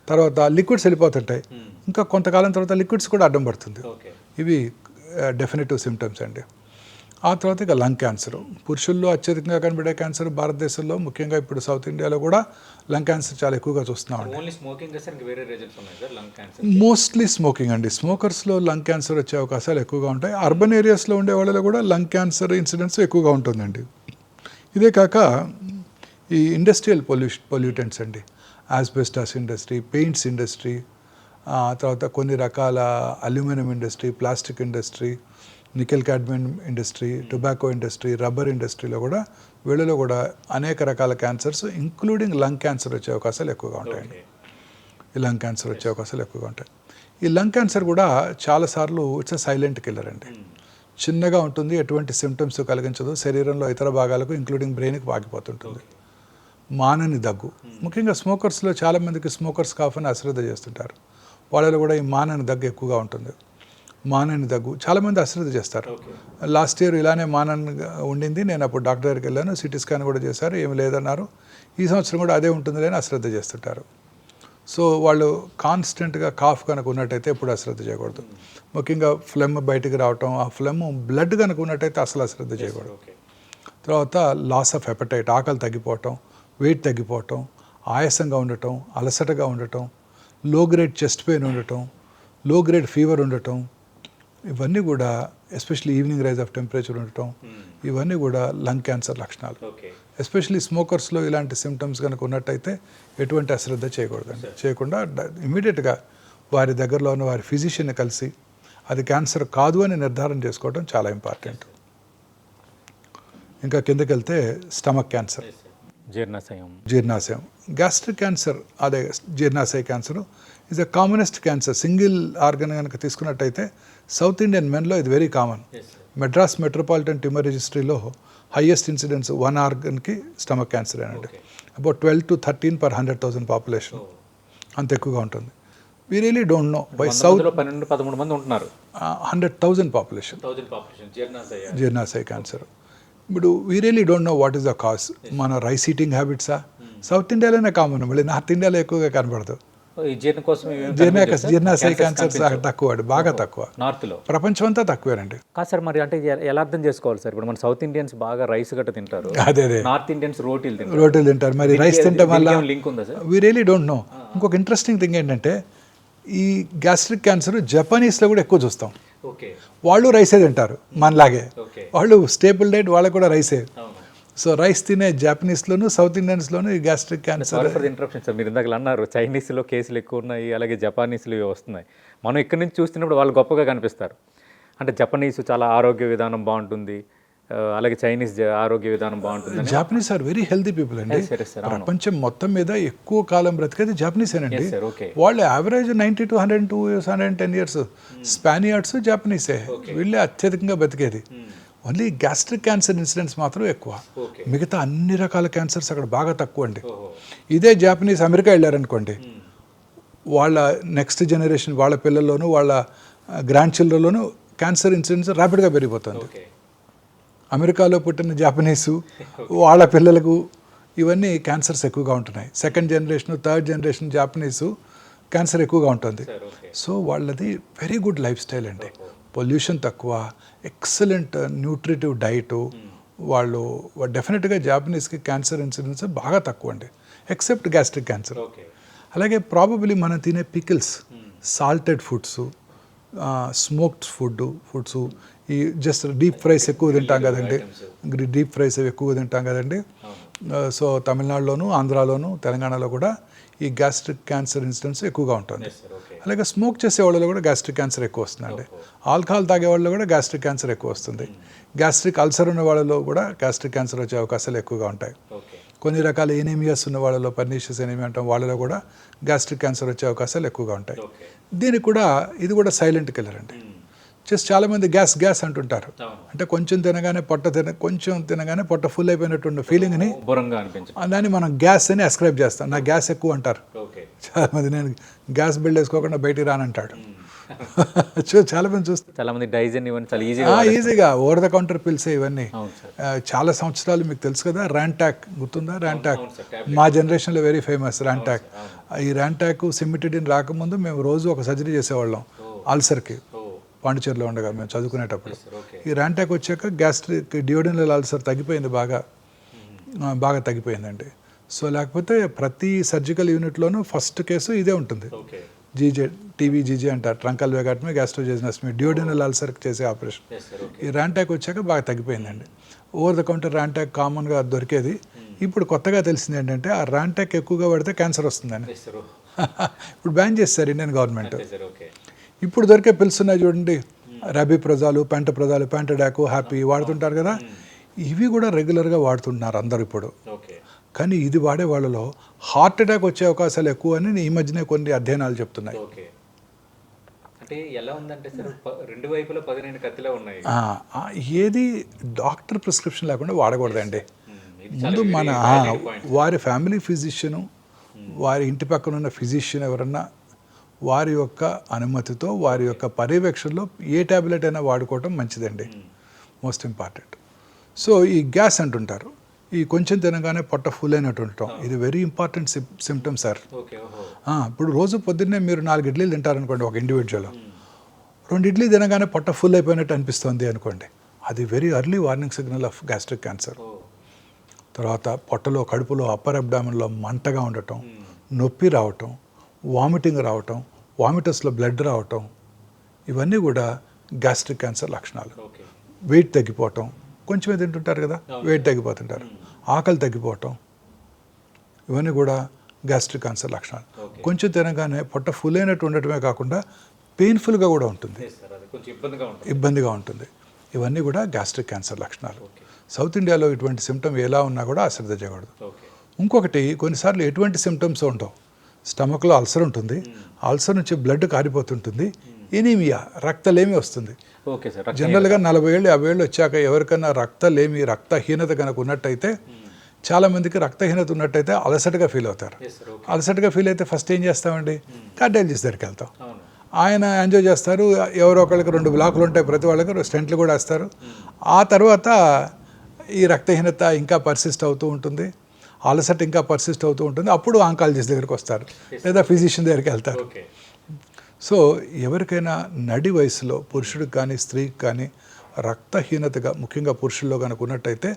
తర్వాత లిక్విడ్స్ వెళ్ళిపోతుంటాయి, ఇంకా కొంతకాలం తర్వాత లిక్విడ్స్ కూడా అడ్డం పడుతుంది. ఇవి డెఫినెటివ్ సిమ్టమ్స్ అండి. ఆ తర్వాత ఇక లంగ్ క్యాన్సర్, పురుషుల్లో అత్యధికంగా కనబడే క్యాన్సర్ భారతదేశంలో, ముఖ్యంగా ఇప్పుడు సౌత్ ఇండియాలో కూడా లంగ్ క్యాన్సర్ చాలా ఎక్కువగా చూస్తున్నామండి. మోస్ట్లీ స్మోకింగ్ అండి. స్మోకర్స్లో లంగ్ క్యాన్సర్ వచ్చే అవకాశాలు ఎక్కువగా ఉంటాయి. అర్బన్ ఏరియాస్లో ఉండే వాళ్ళలో కూడా లంగ్ క్యాన్సర్ ఇన్సిడెన్స్ ఎక్కువగా ఉంటుందండి. ఇదే కాక ఈ ఇండస్ట్రియల్ పొల్యూటెంట్స్ అండి, ఆస్బెస్టాస్ ఇండస్ట్రీ, పెయింట్స్ ఇండస్ట్రీ, తర్వాత కొన్ని రకాల aluminium industry, plastic industry, nickel cadmium industry, tobacco industry, rubber ఇండస్ట్రీలో కూడా వీళ్ళలో కూడా అనేక రకాల క్యాన్సర్స్ ఇంక్లూడింగ్ లంగ్ క్యాన్సర్ వచ్చే అవకాశాలు ఎక్కువగా ఉంటాయండి. ఈ లంగ్ క్యాన్సర్ వచ్చే అవకాశాలు ఎక్కువగా ఉంటాయి. ఈ లంగ్ క్యాన్సర్ కూడా చాలాసార్లు ఇట్స్ ఎ సైలెంట్ కిల్లర్ అండి. చిన్నగా ఉంటుంది, ఎటువంటి సిమ్టమ్స్ కలిగించదు, శరీరంలో ఇతర భాగాలకు ఇంక్లూడింగ్ బ్రెయిన్కి పాకిపోతుంటుంది. మానని దగ్గు, ముఖ్యంగా స్మోకర్స్లో చాలామందికి స్మోకర్స్ కాఫ్ అని అశ్రద్ధ చేస్తుంటారు, వాళ్ళలో కూడా ఈ మానని దగ్గు ఎక్కువగా ఉంటుంది. మానని దగ్గు చాలామంది అశ్రద్ధ చేస్తారు. లాస్ట్ ఇయర్ ఇలానే మానని ఉండింది, నేను అప్పుడు డాక్టర్ దగ్గరికి వెళ్ళాను, సిటీ స్కాన్ కూడా చేశారు, ఏమి లేదన్నారు. ఈ సంవత్సరం కూడా అదే ఉంటుంది అని అశ్రద్ధ చేస్తుంటారు. సో వాళ్ళు కాన్స్టెంట్గా కాఫ్ కనుక ఉన్నట్టయితే ఎప్పుడు అశ్రద్ధ చేయకూడదు. ముఖ్యంగా ఫ్లెమ్ బయటికి రావటం, ఆ ఫ్లెమ్ బ్లడ్ కనుక ఉన్నట్టయితే అసలు అశ్రద్ధ చేయకూడదు. తర్వాత లాస్ ఆఫ్ హెపటైట్, ఆకలి తగ్గిపోవటం, వెయిట్ తగ్గిపోవటం, ఆయాసంగా ఉండటం, అలసటగా ఉండటం, లో గ్రేడ్ చెస్ట్ పెయిన్ ఉండటం, లో గ్రేడ్ ఫీవర్ ఉండటం, ఇవన్నీ కూడా especially evening rise of temperature ఉండటం, ఇవన్నీ కూడా లంగ్ క్యాన్సర్ లక్షణాలు. ఎస్పెషల్లీ స్మోకర్స్లో ఇలాంటి సిమ్టమ్స్ కనుక ఉన్నట్టయితే ఎటువంటి అశ్రద్ధ చేయకూడదండి. చేయకుండా ఇమీడియట్గా వారి దగ్గరలో ఉన్న వారి ఫిజిషియన్ని కలిసి అది క్యాన్సర్ కాదు అని నిర్ధారణ చేసుకోవడం చాలా ఇంపార్టెంట్. ఇంకా కిందకి వెళ్తే స్టమక్ క్యాన్సర్, జీర్ణాశయం, గ్యాస్ట్రిక్ క్యాన్సర్, అదే జీర్ణాశయ cancer is the commonest cancer. Single organ కనుక తీసుకున్నట్టయితే సౌత్ ఇండియన్ మెన్లో ఇది very common. Madras metropolitan tumour రిజిస్ట్రీలో హైయెస్ట్ ఇన్సిడెన్స్ వన్ ఆర్గన్కి స్టమక్ క్యాన్సర్ అండి. అబౌట్ 12 to 13 per 100,000 పాపులేషన్, అంత ఎక్కువగా ఉంటుంది. We really don't know why south 12-13 మంది ఉంటున్నారు, 100,000 పాపులేషన్ జీర్ణాశయ క్యాన్సర్. ఇప్పుడు we really don't know what is the cause. మన రైస్ ఈటింగ్ హ్యాబిట్సా? సౌత్ ఇండియాలోనే కామన్, మళ్ళీ నార్త్ ఇండియాలో ఎక్కువగా కనబడదు. జీర్ణాశయ క్యాన్సర్ తక్కువ, బాగా తక్కువ, నార్త్లో, ప్రపంచం అంతా తక్కువేనండి. కాదు సార్, మరి అంటే ఎలా అర్థం చేసుకోవాలి సార్? ఇప్పుడు మన సౌత్ ఇండియన్స్ బాగా రైస్ గట్ట తింటారు, అదే నార్త్ ఇండియన్స్ రోటీలు తింటారు, మరి రైస్ తింటాం వల్ల లింక్ ఉందా sir? We really don't no. ఇంకొక ఇంట్రెస్టింగ్ థింగ్ ఏంటంటే ఈ గ్యాస్ట్రిక్ క్యాన్సర్ జపనీస్లో కూడా ఎక్కువ చూస్తాం. వాళ్ళు రైసే తింటారు మనలాగే, వాళ్ళు స్టేబుల్ డైట్, వాళ్ళకు కూడా రైసే. సో రైస్ తినే జాపనీస్లోను సౌత్ ఇండియన్స్లోను ఈ గ్యాస్ట్రిక్ క్యాన్సర్. ఇంటరప్షన్ సార్, మీరు ఇందాక అన్నారు చైనీస్లో కేసులు ఎక్కువ ఉన్నాయి, అలాగే జపానీస్లో ఇవి వస్తున్నాయి. మనం ఇక్కడి నుంచి చూస్తున్నప్పుడు వాళ్ళు గొప్పగా కనిపిస్తారు. అంటే జపనీస్ చాలా ఆరోగ్య విధానం బాగుంటుంది, అలాగే చైనీస్ ఆరోగ్య విధానం బాగుంటుంది. Japanese are very healthy people అండి. ప్రపంచం మొత్తం మీద ఎక్కువ కాలం బ్రతికేది జాపనీస్ ఏనండి. వాళ్ళు యావరేజ్ 90 to 102 years, 110 years. స్పానియార్డ్స్ జాపనీసే, వీళ్ళే అత్యధికంగా బతికేది. ఓన్లీ గ్యాస్ట్రిక్ క్యాన్సర్ ఇన్సిడెంట్స్ మాత్రం ఎక్కువ, మిగతా అన్ని రకాల క్యాన్సర్స్ అక్కడ బాగా తక్కువ అండి. ఇదే జాపనీస్ అమెరికా వెళ్ళారనుకోండి, వాళ్ళ నెక్స్ట్ జనరేషన్, వాళ్ళ పిల్లల్లోనూ వాళ్ళ గ్రాండ్ చిల్డ్రన్లోనూ క్యాన్సర్ ఇన్సిడెన్స్ ర్యాపిడ్గా పెరిగిపోతుంది. అమెరికాలో పుట్టిన జాపనీసు వాళ్ళ పిల్లలకు ఇవన్నీ క్యాన్సర్స్ ఎక్కువగా ఉంటున్నాయి. Second generation, third generation Japanese cancer ఎక్కువగా ఉంటుంది. సో వాళ్ళది వెరీ గుడ్ లైఫ్ స్టైల్ అండి. పొల్యూషన్ తక్కువ, ఎక్సలెంట్ న్యూట్రిటివ్ డైటు. వాళ్ళు డెఫినెట్గా జాపనీస్కి క్యాన్సర్ ఇన్సిడెన్స్ బాగా తక్కువ అండి, ఎక్సెప్ట్ గ్యాస్ట్రిక్ క్యాన్సర్. అలాగే ప్రాబబ్లీ మనం తినే pickles, salted foods, smoked foods, ఈ జస్ట్ డీప్ ఫ్రైస్ ఎక్కువ తింటాం కదండి, డీప్ ఫ్రైస్ ఎక్కువ తింటాం కదండి. సో తమిళనాడులోను, ఆంధ్రాలోను, తెలంగాణలో కూడా ఈ గ్యాస్ట్రిక్ క్యాన్సర్ ఇన్సిడెన్స్ ఎక్కువగా ఉంటుంది. అలాగే స్మోక్ చేసే వాళ్ళలో కూడా గ్యాస్ట్రిక్ క్యాన్సర్ ఎక్కువ వస్తుందండి. ఆల్కహాల్ తాగే వాళ్ళలో కూడా గ్యాస్ట్రిక్ క్యాన్సర్ ఎక్కువ వస్తుంది. గ్యాస్ట్రిక్ అల్సర్ ఉన్న వాళ్ళలో కూడా గ్యాస్ట్రిక్ క్యాన్సర్ వచ్చే అవకాశాలు ఎక్కువగా ఉంటాయి. కొన్ని రకాల ఎనీమియాస్ ఉన్న వాళ్ళలో, పర్నీషియస్ ఎనీమియా అంటాం, వాళ్ళలో కూడా గ్యాస్ట్రిక్ క్యాన్సర్ వచ్చే అవకాశాలు ఎక్కువగా ఉంటాయి. దీనికి కూడా ఇది కూడా సైలెంట్ కిల్లర్ అండి. జస్ట్ చాలామంది గ్యాస్ అంటుంటారు. అంటే కొంచెం తినగానే కొంచెం తినగానే పొట్ట ఫుల్ అయిపోయినటువంటి ఫీలింగ్ని బురంగా అనిపించదు, దాన్ని మనం గ్యాస్ అని అస్క్రైబ్ చేస్తాం. నా గ్యాస్ ఎక్కువ అంటారు ఓకే. చాలామంది. నేను గ్యాస్ బిల్డ్ వేసుకోకుండా బయటికి రానంటాడు. చాలామంది చూస్తే చాలా మంది డైజన్ ఇవన్నీ చాలా ఈజీగా ఈజీగా ఓవర్ ద కౌంటర్ పిల్స్ ఇవన్నీ. అవును సార్. చాలా సంవత్సరాలు మీకు తెలుసు కదా, ర్యాంటాక్ గుర్తుందా? ర్యాంటాక్ అవును సార్. మా జనరేషన్లో వెరీ ఫేమస్ ర్యాంటాక్. ఈ ర్యాంటాక్ సిమిటిడిన్ రాకముందు మేము రోజు ఒక సర్జరీ చేసేవాళ్ళం అల్సర్కి, పాండిచేరిలో ఉండగా మేము చదువుకునేటప్పుడు. ఈ ర్యాంటాక్ వచ్చాక గ్యాస్ట్రిక్ డియోడినల్ అల్సర్ తగ్గిపోయింది, బాగా తగ్గిపోయిందండి. సో లేకపోతే ప్రతి సర్జికల్ యూనిట్లోనూ ఫస్ట్ కేసు ఇదే ఉంటుంది. జీజే అంటారు, ట్రంకల్ వెగాటమీ గ్యాస్ట్రోజెనస్టమీ, డియోడినల్ అల్సర్కి చేసే ఆపరేషన్. ఈ ర్యాంటాక్ వచ్చాక బాగా తగ్గిపోయిందండి. ఓవర్ ద కౌంటర్ ర్యాంటాక్ కామన్గా దొరికేది. ఇప్పుడు కొత్తగా తెలిసింది ఏంటంటే ఆ ర్యాంటాక్ ఎక్కువగా పడితే క్యాన్సర్ వస్తుందని. ఇప్పుడు బ్యాన్ చేస్తారు ఇండియన్ గవర్నమెంట్. ఇప్పుడు దొరికే పిల్స్ ఉన్నాయి చూడండి, రాబిప్రజాలు, ప్యాంటడాకు, హ్యాపీ వాడుతుంటారు కదా, ఇవి కూడా రెగ్యులర్గా వాడుతుంటున్నారు అందరు ఇప్పుడు. కానీ ఇది వాడే వాళ్ళలో హార్ట్ అటాక్ వచ్చే అవకాశాలు ఎక్కువ అని ఈ మధ్యనే కొన్ని అధ్యయనాలు చెప్తున్నాయి. అంటే ఎలా ఉందంటే సార్, రెండు వైపులా 12 కత్తిలా ఉన్నాయి. ఏది డాక్టర్ ప్రిస్క్రిప్షన్ లేకుండా వాడకూడదండి. ముందు మన వారి ఫ్యామిలీ ఫిజిషియను, వారి ఇంటి పక్కన ఉన్న ఫిజిషియన్ ఎవరన్నా వారి యొక్క అనుమతితో, వారి యొక్క పర్యవేక్షణలో ఏ ట్యాబ్లెట్ అయినా వాడుకోవటం మంచిదండి, మోస్ట్ ఇంపార్టెంట్. సో ఈ గ్యాస్ అంటుంటారు, ఈ కొంచెం తినగానే పొట్ట ఫుల్ అయినట్టు ఉండటం, ఇది వెరీ ఇంపార్టెంట్ సిమ్టమ్ సార్. ఇప్పుడు రోజు పొద్దున్నే మీరు 4 ఇడ్లీలు తింటారనుకోండి ఒక ఇండివిజువల్, 2 ఇడ్లీ తినగానే పొట్ట ఫుల్ అయిపోయినట్టు అనిపిస్తుంది అనుకోండి, అది very early warning signal of gastric cancer. తర్వాత పొట్టలో, కడుపులో, అప్పర్ అబ్డామిన్లో మంటగా ఉండటం, నొప్పి రావటం, వామిటింగ్ రావటం, వామిటస్లో బ్లడ్ రావటం, ఇవన్నీ కూడా గ్యాస్ట్రిక్ క్యాన్సర్ లక్షణాలు. వెయిట్ తగ్గిపోవటం, కొంచెమే తింటుంటారు కదా, వెయిట్ తగ్గిపోతుంటారు, ఆకలి తగ్గిపోవటం, ఇవన్నీ కూడా గ్యాస్ట్రిక్ క్యాన్సర్ లక్షణాలు. కొంచెం తినగానే పొట్ట ఫుల్ అయినట్టు ఉండటమే కాకుండా పెయిన్ఫుల్గా కూడా ఉంటుంది, ఇబ్బందిగా ఉంటుంది, ఇవన్నీ కూడా గ్యాస్ట్రిక్ క్యాన్సర్ లక్షణాలు. సౌత్ ఇండియాలో ఇటువంటి సిమ్టమ్ ఎలా ఉన్నా కూడా అశ్రద్ధ చేయకూడదు. ఇంకొకటి, కొన్నిసార్లు ఎటువంటి సిమ్టమ్స్ ఉండవు, స్టమక్లో అల్సర్ ఉంటుంది, అల్సర్ నుంచి బ్లడ్ కారిపోతుంటుంది, ఎనీమియా రక్తలేమి వస్తుంది. జనరల్గా 40 ఏళ్ళు 50 ఏళ్ళు వచ్చాక ఎవరికైనా రక్తలేమి, రక్తహీనత కనుక ఉన్నట్టయితే, చాలామందికి రక్తహీనత ఉన్నట్టయితే అలసటగా ఫీల్ అవుతారు. అలసటగా ఫీల్ అయితే ఫస్ట్ ఏం చేస్తామండి, కార్డియాలజిస్ట్ దగ్గరికి వెళ్తాం. ఆయన ఎంజాయ్ చేస్తారు, ఎవరో ఒకళ్ళకి 2 బ్లాకులు ఉంటాయి, ప్రతి వాళ్ళకి స్టెంట్లు కూడా వేస్తారు. ఆ తర్వాత ఈ రక్తహీనత ఇంకా పర్సిస్ట్ అవుతూ ఉంటుంది, అలసట ఇంకా పర్సిస్ట్ అవుతూ ఉంటుంది, అప్పుడు ఆంకాలజిస్ట్ దగ్గరికి వస్తారు లేదా ఫిజిషియన్ దగ్గరికి వెళ్తారు. సో ఎవరికైనా నడి వయసులో పురుషుడికి కానీ స్త్రీకి కానీ రక్తహీనతగా ముఖ్యంగా పురుషుల్లో కనుక ఉన్నట్టయితే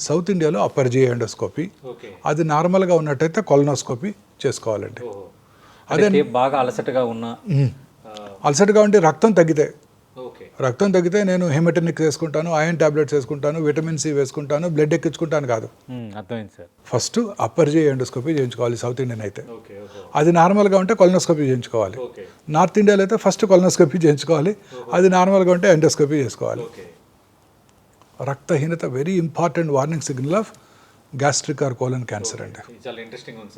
సౌత్ ఇండియాలో అప్పర్ జిఐ ఎండోస్కోపీ, అది నార్మల్గా ఉన్నట్టయితే కొలనోస్కోపీ చేసుకోవాలండి. అదే బాగా అలసటగా ఉంటే రక్తం తగ్గితే నేను హెమటోనిక్ వేసుకుంటాను, ఐరన్ టాబ్లెట్స్ వేసుకుంటాను, విటమిన్ సి వేసుకుంటాను, బ్లడ్ ఎక్కించుకుంటాను కాదు. అర్థమైంది sir. First upper GI endoscopy చేయించుకోవాలి సౌత్ ఇండియన్ అయితే. అది నార్మల్గా ఉంటే కొలనోస్కోపీ చేయించుకోవాలి. నార్త్ ఇండియాలో అయితే ఫస్ట్ కొలనోస్కోపీ చేయించుకోవాలి, అది నార్మల్గా ఉంటే ఎండోస్కోపీ చేసుకోవాలి. రక్తహీనత very important warning signal of gastric or colon cancer అండి.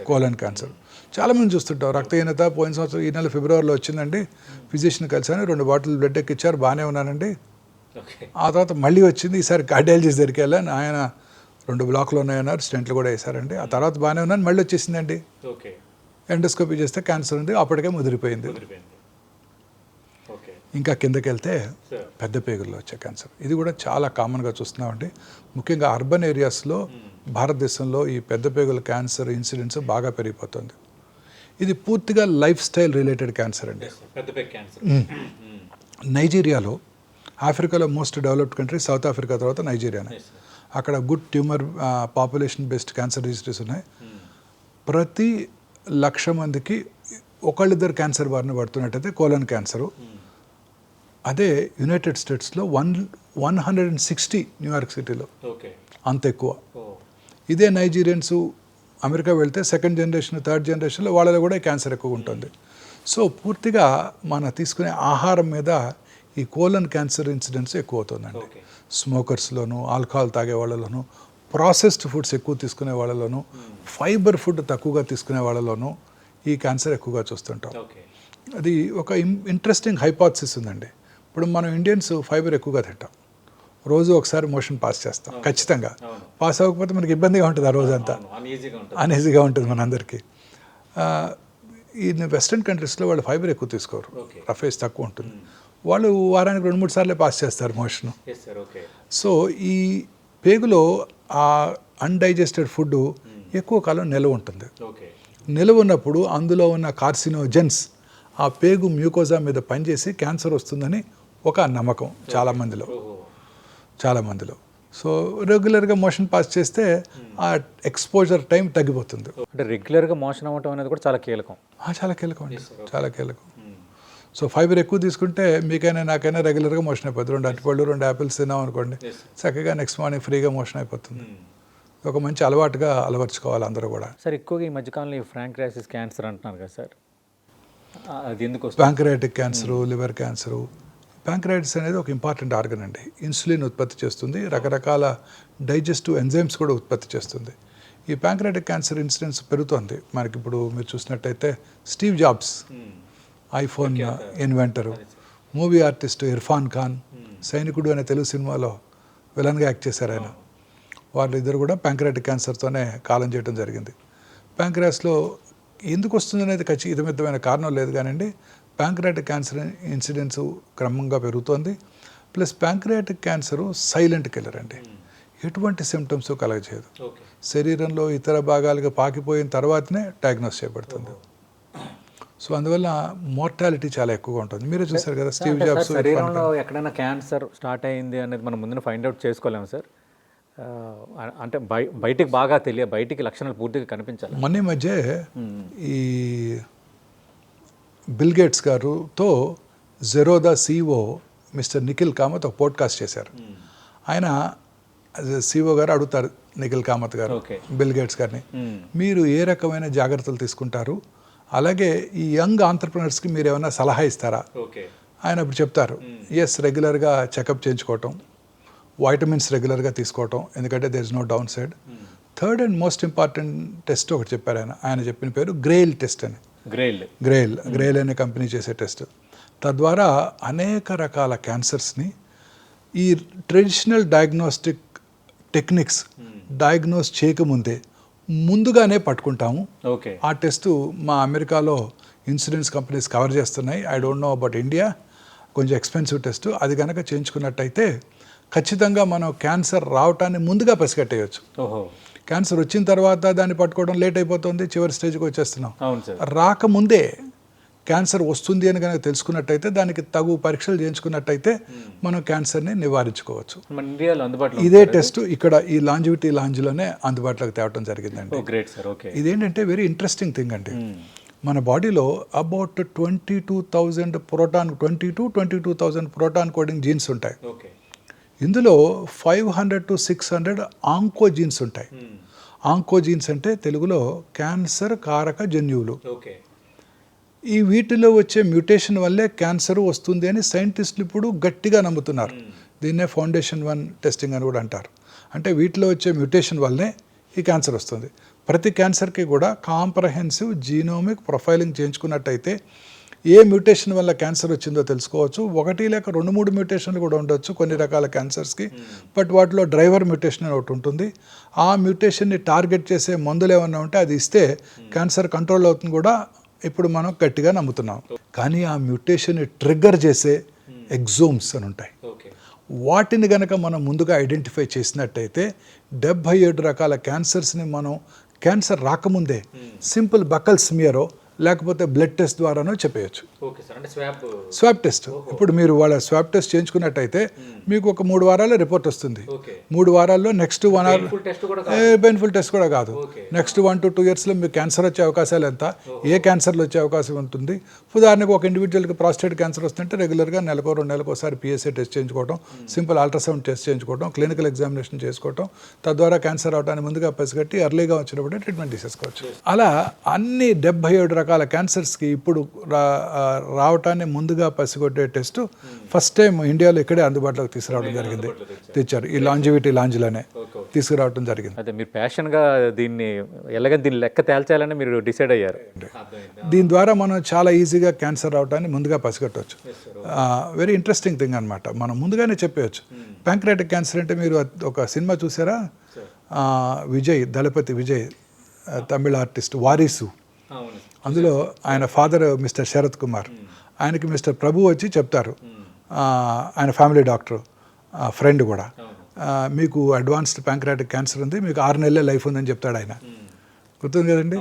కోలన్ క్యాన్సర్ చాలామంది చూస్తుంటాం. రక్తహీనత పోయిన సంవత్సరం ఈ నెల ఫిబ్రవరిలో వచ్చిందండి, ఫిజిషియన్ కలిసాను, 2 బాటిల్ బ్లడ్ ఎక్కిచ్చారు, బాగానే ఉన్నానండి. ఆ తర్వాత మళ్ళీ వచ్చింది, ఈసారి కార్డియాలజిస్ట్ దగ్గరికి వెళ్ళాను, ఆయన 2 బ్లాక్లు ఉన్నాయన్నారు, స్టెంట్లు కూడా వేశారండి. ఆ తర్వాత బాగానే ఉన్నాను, మళ్ళీ వచ్చేసిందండి. ఎండోస్కోపీ చేస్తే క్యాన్సర్ ఉంది, అప్పటికే ముదిరిపోయింది. ఇంకా కిందకి వెళ్తే పెద్ద పేగుల్లో వచ్చే క్యాన్సర్, ఇది కూడా చాలా కామన్గా చూస్తున్నామండి. ముఖ్యంగా అర్బన్ ఏరియాస్లో భారతదేశంలో ఈ పెద్ద పేగుల క్యాన్సర్ ఇన్సిడెన్స్ బాగా పెరిగిపోతుంది. ఇది పూర్తిగా లైఫ్ స్టైల్ రిలేటెడ్ క్యాన్సర్ అండి. నైజీరియాలో, ఆఫ్రికాలో most developed country south Africa తర్వాత నైజీరియానే. అక్కడ good tumour population based cancer registries ఉన్నాయి. ప్రతి 1,00,000 మందికి ఒకళ్ళిద్దరు క్యాన్సర్ బారిన పడుతున్నట్టయితే కోలన్ క్యాన్సరు. అదే యునైటెడ్ స్టేట్స్లో 160 న్యూయార్క్ సిటీలో, అంత ఎక్కువ. ఇదే నైజీరియన్స్ అమెరికా వెళ్తే 2nd జనరేషన్ 3rd జనరేషన్లో వాళ్ళలో కూడా క్యాన్సర్ ఎక్కువ ఉంటుంది. సో పూర్తిగా మన తీసుకునే ఆహారం మీద ఈ కోలన్ క్యాన్సర్ ఇన్సిడెన్స్ ఎక్కువ అవుతుందండి. స్మోకర్స్లోను, ఆల్కహాల్ తాగే వాళ్ళలోను, ప్రాసెస్డ్ ఫుడ్స్ ఎక్కువ తీసుకునే వాళ్ళలోను, ఫైబర్ ఫుడ్ తక్కువగా తీసుకునే వాళ్ళలోను ఈ క్యాన్సర్ ఎక్కువగా చూస్తుంటాం. అది ఒక ఇంట్రెస్టింగ్ హైపోథసిస్ ఉందండి. ఇప్పుడు మనం ఇండియన్స్ ఫైబర్ ఎక్కువగా తింటాం, రోజు ఒకసారి మోషన్ పాస్ చేస్తాం ఖచ్చితంగా. పాస్ అవ్వకపోతే మనకి ఇబ్బందిగా ఉంటుంది ఆ రోజంతా, అన్ఈజీగా ఉంటుంది మనందరికీ. ఈ వెస్ట్రన్ కంట్రీస్లో వాళ్ళు ఫైబర్ ఎక్కువ తీసుకోరు, రఫేజ్ తక్కువ ఉంటుంది. వాళ్ళు వారానికి 2-3 సార్లే పాస్ చేస్తారు మోషన్. సో ఈ పేగులో ఆ అన్డైజెస్టెడ్ ఫుడ్ ఎక్కువ కాలం నిల్వ ఉంటుంది. నిల్వ ఉన్నప్పుడు అందులో ఉన్న కార్సినోజెన్స్ ఆ పేగు మ్యూకోజా మీద పనిచేసి క్యాన్సర్ వస్తుందని ఒక నమ్మకం చాలామందిలో. సో రెగ్యులర్గా మోషన్ పాస్ చేస్తే ఆ ఎక్స్పోజర్ టైం తగ్గిపోతుంది. అంటే రెగ్యులర్గా మోషన్ అవ్వటం అనేది కూడా చాలా కీలకం. చాలా కీలకం అండి, చాలా కీలకం. సో ఫైబర్ ఎక్కువ తీసుకుంటే మీకైనా నాకైనా రెగ్యులర్గా మోషన్ అయిపోతుంది. 2 అరటిపళ్ళు 2 యాపిల్స్ తిన్నాం అనుకోండి, చక్కగా నెక్స్ట్ మార్నింగ్ ఫ్రీగా మోషన్ అయిపోతుంది. ఒక మంచి అలవాటుగా అలవర్చుకోవాలి అందరూ కూడా. సార్ ఎక్కువగా ఈ మధ్యకాలంలో ఈ ఫ్రాంక్రైసిస్ క్యాన్సర్ అంటున్నారు కదా సార్, అది ఎందుకు? Pancreatic cancer, liver cancer. Pancreatitis అనేది ఒక ఇంపార్టెంట్ ఆర్గన్ అండి. ఇన్సులిన్ ఉత్పత్తి చేస్తుంది, రకరకాల డైజెస్టివ్ ఎంజైమ్స్ కూడా ఉత్పత్తి చేస్తుంది. ఈ ప్యాంక్రియాటిక్ క్యాన్సర్ ఇన్సిడెన్స్ పెరుగుతుంది మనకి. ఇప్పుడు మీరు చూసినట్టయితే Steve Jobs iPhone inventor, movie artist Irrfan Khan, సైనికుడు అనే తెలుగు సినిమాలో విలన్గా యాక్ట్ చేశారు ఆయన. వాళ్ళిద్దరు కూడా ప్యాంక్రియాటిక్ క్యాన్సర్తోనే కాలం చేయడం జరిగింది. ప్యాంక్రియాస్లో ఎందుకు వస్తుంది అనేది ఖచ్చితమైన కారణం లేదు కానివ్వండి, ప్యాంక్రియాటిక్ క్యాన్సర్ ఇన్సిడెన్స్ క్రమంగా పెరుగుతోంది. Plus pancreatic cancer silent killer అండి, ఎటువంటి సిమ్టమ్స్ కలగజేయదు. శరీరంలో ఇతర భాగాలుగా పాకిపోయిన తర్వాతనే డయాగ్నోస్ చేయబడుతుంది. సో అందువల్ల మోర్టాలిటీ చాలా ఎక్కువగా ఉంటుంది. మీరే చూసారు కదా స్టీవ్ జాబ్స్. శరీరంలో ఎక్కడైనా క్యాన్సర్ స్టార్ట్ అయింది అనేది మనం ముందు ఫైండ్ అవుట్ చేసుకోలేము సార్. అంటే బయటికి బాగా బయటికి లక్షణాలు పూర్తిగా కనిపించాలి. మొన్న మధ్య ఈ బిల్ గేట్స్ గారుతో జెరోదా CEO మిస్టర్ నిఖిల్ కామత్ ఒక పోడ్కాస్ట్ చేశారు. ఆయన CEO గారు అడుగుతారు నిఖిల్ కామత్ గారు బిల్ గేట్స్ గారిని, మీరు ఏ రకమైన జాగ్రత్తలు తీసుకుంటారు, అలాగే ఈ యంగ్ ఆంటర్ప్రినర్స్కి మీరు ఏమైనా సలహా ఇస్తారా? ఆయన అప్పుడు చెప్తారు, ఎస్, రెగ్యులర్గా చెకప్ చేయించుకోవటం, వైటమిన్స్ రెగ్యులర్గా తీసుకోవటం, ఎందుకంటే there is no downside. Third and most important test ఒకటి చెప్పారు ఆయన చెప్పిన పేరు గ్రెయిల్ టెస్ట్ అని. గ్రెయిల్ అనే కంపెనీ చేసే టెస్ట్. తద్వారా అనేక రకాల క్యాన్సర్స్ని ఈ ట్రెడిషనల్ డయాగ్నోస్టిక్ టెక్నిక్స్ డయాగ్నోస్ చేయకముందే ముందుగానే పట్టుకుంటాము. ఆ టెస్టు మా అమెరికాలో ఇన్సూరెన్స్ కంపెనీస్ కవర్ చేస్తున్నాయి. I don't know about India, కొంచెం ఎక్స్పెన్సివ్ టెస్ట్. అది కనుక చేయించుకున్నట్టయితే ఖచ్చితంగా మనం క్యాన్సర్ రావటాన్ని ముందుగా పసిగట్టేయచ్చు. క్యాన్సర్ వచ్చిన తర్వాత దాన్ని పట్టుకోవడం లేట్ అయిపోతుంది, చివరి స్టేజ్కి వచ్చేస్తున్నాం. రాకముందే క్యాన్సర్ వస్తుంది అని కనుక తెలుసుకున్నట్టయితే దానికి తగు పరీక్షలు చేయించుకున్నట్టయితే మనం క్యాన్సర్ని నివారించుకోవచ్చు. ఇదే టెస్ట్ ఇక్కడ ఈ లాంజివిటీ లాంజ్లోనే అందుబాటులోకి తేవడం జరిగిందండి. ఇదేంటంటే వెరీ ఇంట్రెస్టింగ్ థింగ్ అండి. మన బాడీలో అబౌట్ 22,000 ప్రోటాన్ కోడింగ్ జీన్స్ ఉంటాయి. ఇందులో 500 to 600 ఆంకోజీన్స్ ఉంటాయి. ఆంకోజీన్స్ అంటే తెలుగులో క్యాన్సర్ కారక జన్యువులు. ఈ వీటిలో వచ్చే మ్యూటేషన్ వల్లే క్యాన్సర్ వస్తుంది అని సైంటిస్టులు ఇప్పుడు గట్టిగా నమ్ముతున్నారు. దీన్నే ఫౌండేషన్ 1 టెస్టింగ్ అని కూడా అంటారు. అంటే వీటిలో వచ్చే మ్యూటేషన్ వల్లే ఈ క్యాన్సర్ వస్తుంది. ప్రతి క్యాన్సర్కి కూడా కాంప్రహెన్సివ్ జీనోమిక్ ప్రొఫైలింగ్ చేయించుకున్నట్టయితే ఏ మ్యూటేషన్ వల్ల క్యాన్సర్ వచ్చిందో తెలుసుకోవచ్చు. 1 లేక 2-3 మ్యూటేషన్లు కూడా ఉండొచ్చు కొన్ని రకాల క్యాన్సర్స్కి. బట్ వాటిలో డ్రైవర్ మ్యూటేషన్ అని ఒకటి ఉంటుంది. ఆ మ్యూటేషన్ని టార్గెట్ చేసే మందులు ఏమన్నా ఉంటే అది ఇస్తే క్యాన్సర్ కంట్రోల్ అవుతుంది కూడా ఇప్పుడు మనం గట్టిగా నమ్ముతున్నాం. కానీ ఆ మ్యూటేషన్ని ట్రిగ్గర్ చేసే ఎగ్జోమ్స్ అని ఉంటాయి. వాటిని కనుక మనం ముందుగా ఐడెంటిఫై చేసినట్టయితే 77 రకాల క్యాన్సర్స్ని మనం క్యాన్సర్ రాకముందే సింపుల్ బకల్ స్మియరో లేకపోతే బ్లడ్ టెస్ట్ ద్వారానో చెప్పేయచ్చు. స్వాబ్ టెస్ట్ ఇప్పుడు మీరు వాళ్ళ స్వాబ్ టెస్ట్ చేయించుకున్నట్టయితే మీకు ఒక 3 వారాల్లో రిపోర్ట్ వస్తుంది. 3 వారాల్లో నెక్స్ట్ 1 hour పెయిన్ఫుల్ టెస్ట్ కూడా కాదు. నెక్స్ట్ 1 to 2 yearsలో మీకు క్యాన్సర్ వచ్చే అవకాశాలు ఎంత, ఏ క్యాన్సర్లు వచ్చే అవకాశం ఉంటుంది. ఉదాహరణకు ఒక ఇండివిజువల్కి ప్రాస్టేట్ క్యాన్సర్ వస్తుంటే రెగ్యులర్గా 1-2 నెలలకు ఒకసారి PSA టెస్ట్ చేయించుకోవడం, సింపుల్ అల్ట్రాసౌండ్ టెస్ట్ చేయించుకోవడం, క్లినికల్ ఎగ్జామినేషన్ చేసుకోవడం, తద్వారా క్యాన్సర్ అవడానికి ముందుగా పసిగట్టి ఎర్లీగా వచ్చినప్పుడే ట్రీట్మెంట్ తీసేసుకోవచ్చు. అలా అన్ని 77 రకాల క్యాన్సర్స్కి ఇప్పుడు రావటాన్ని ముందుగా పసిగొట్టే టెస్ట్ ఫస్ట్ టైం ఇండియాలో ఇక్కడే అందుబాటులోకి తీసుకురావడం జరిగింది. తెచ్చారు ఈ లాంజివిటీ లాంజ్లోనే తీసుకురావడం జరిగింది. అదే మీరు ప్యాషన్గా దీన్ని ఎలాగని దీన్ని లెక్క తేల్చాలని మీరు డిసైడ్ అయ్యారు. దీని ద్వారా మనం చాలా ఈజీగా క్యాన్సర్ రావటాన్ని ముందుగా పసిగట్టవచ్చు. వెరీ ఇంట్రెస్టింగ్ థింగ్ అనమాట. మనం ముందుగానే చెప్పవచ్చు. ప్యాంక్రియాటిక్ క్యాన్సర్ అంటే మీరు ఒక సినిమా చూసారా, దళపతి విజయ్, తమిళ ఆర్టిస్ట్ వారీసు. అందులో ఆయన ఫాదర్ మిస్టర్ శరత్ కుమార్, ఆయనకి మిస్టర్ ప్రభు వచ్చి చెప్తారు, ఆయన ఫ్యామిలీ డాక్టర్ ఫ్రెండ్ కూడా, మీకు అడ్వాన్స్డ్ ప్యాంక్రియాటిక్ క్యాన్సర్ ఉంది, మీకు 6 నెలలే లైఫ్ ఉందని చెప్తాడు ఆయన. గుర్తుంది కదండి.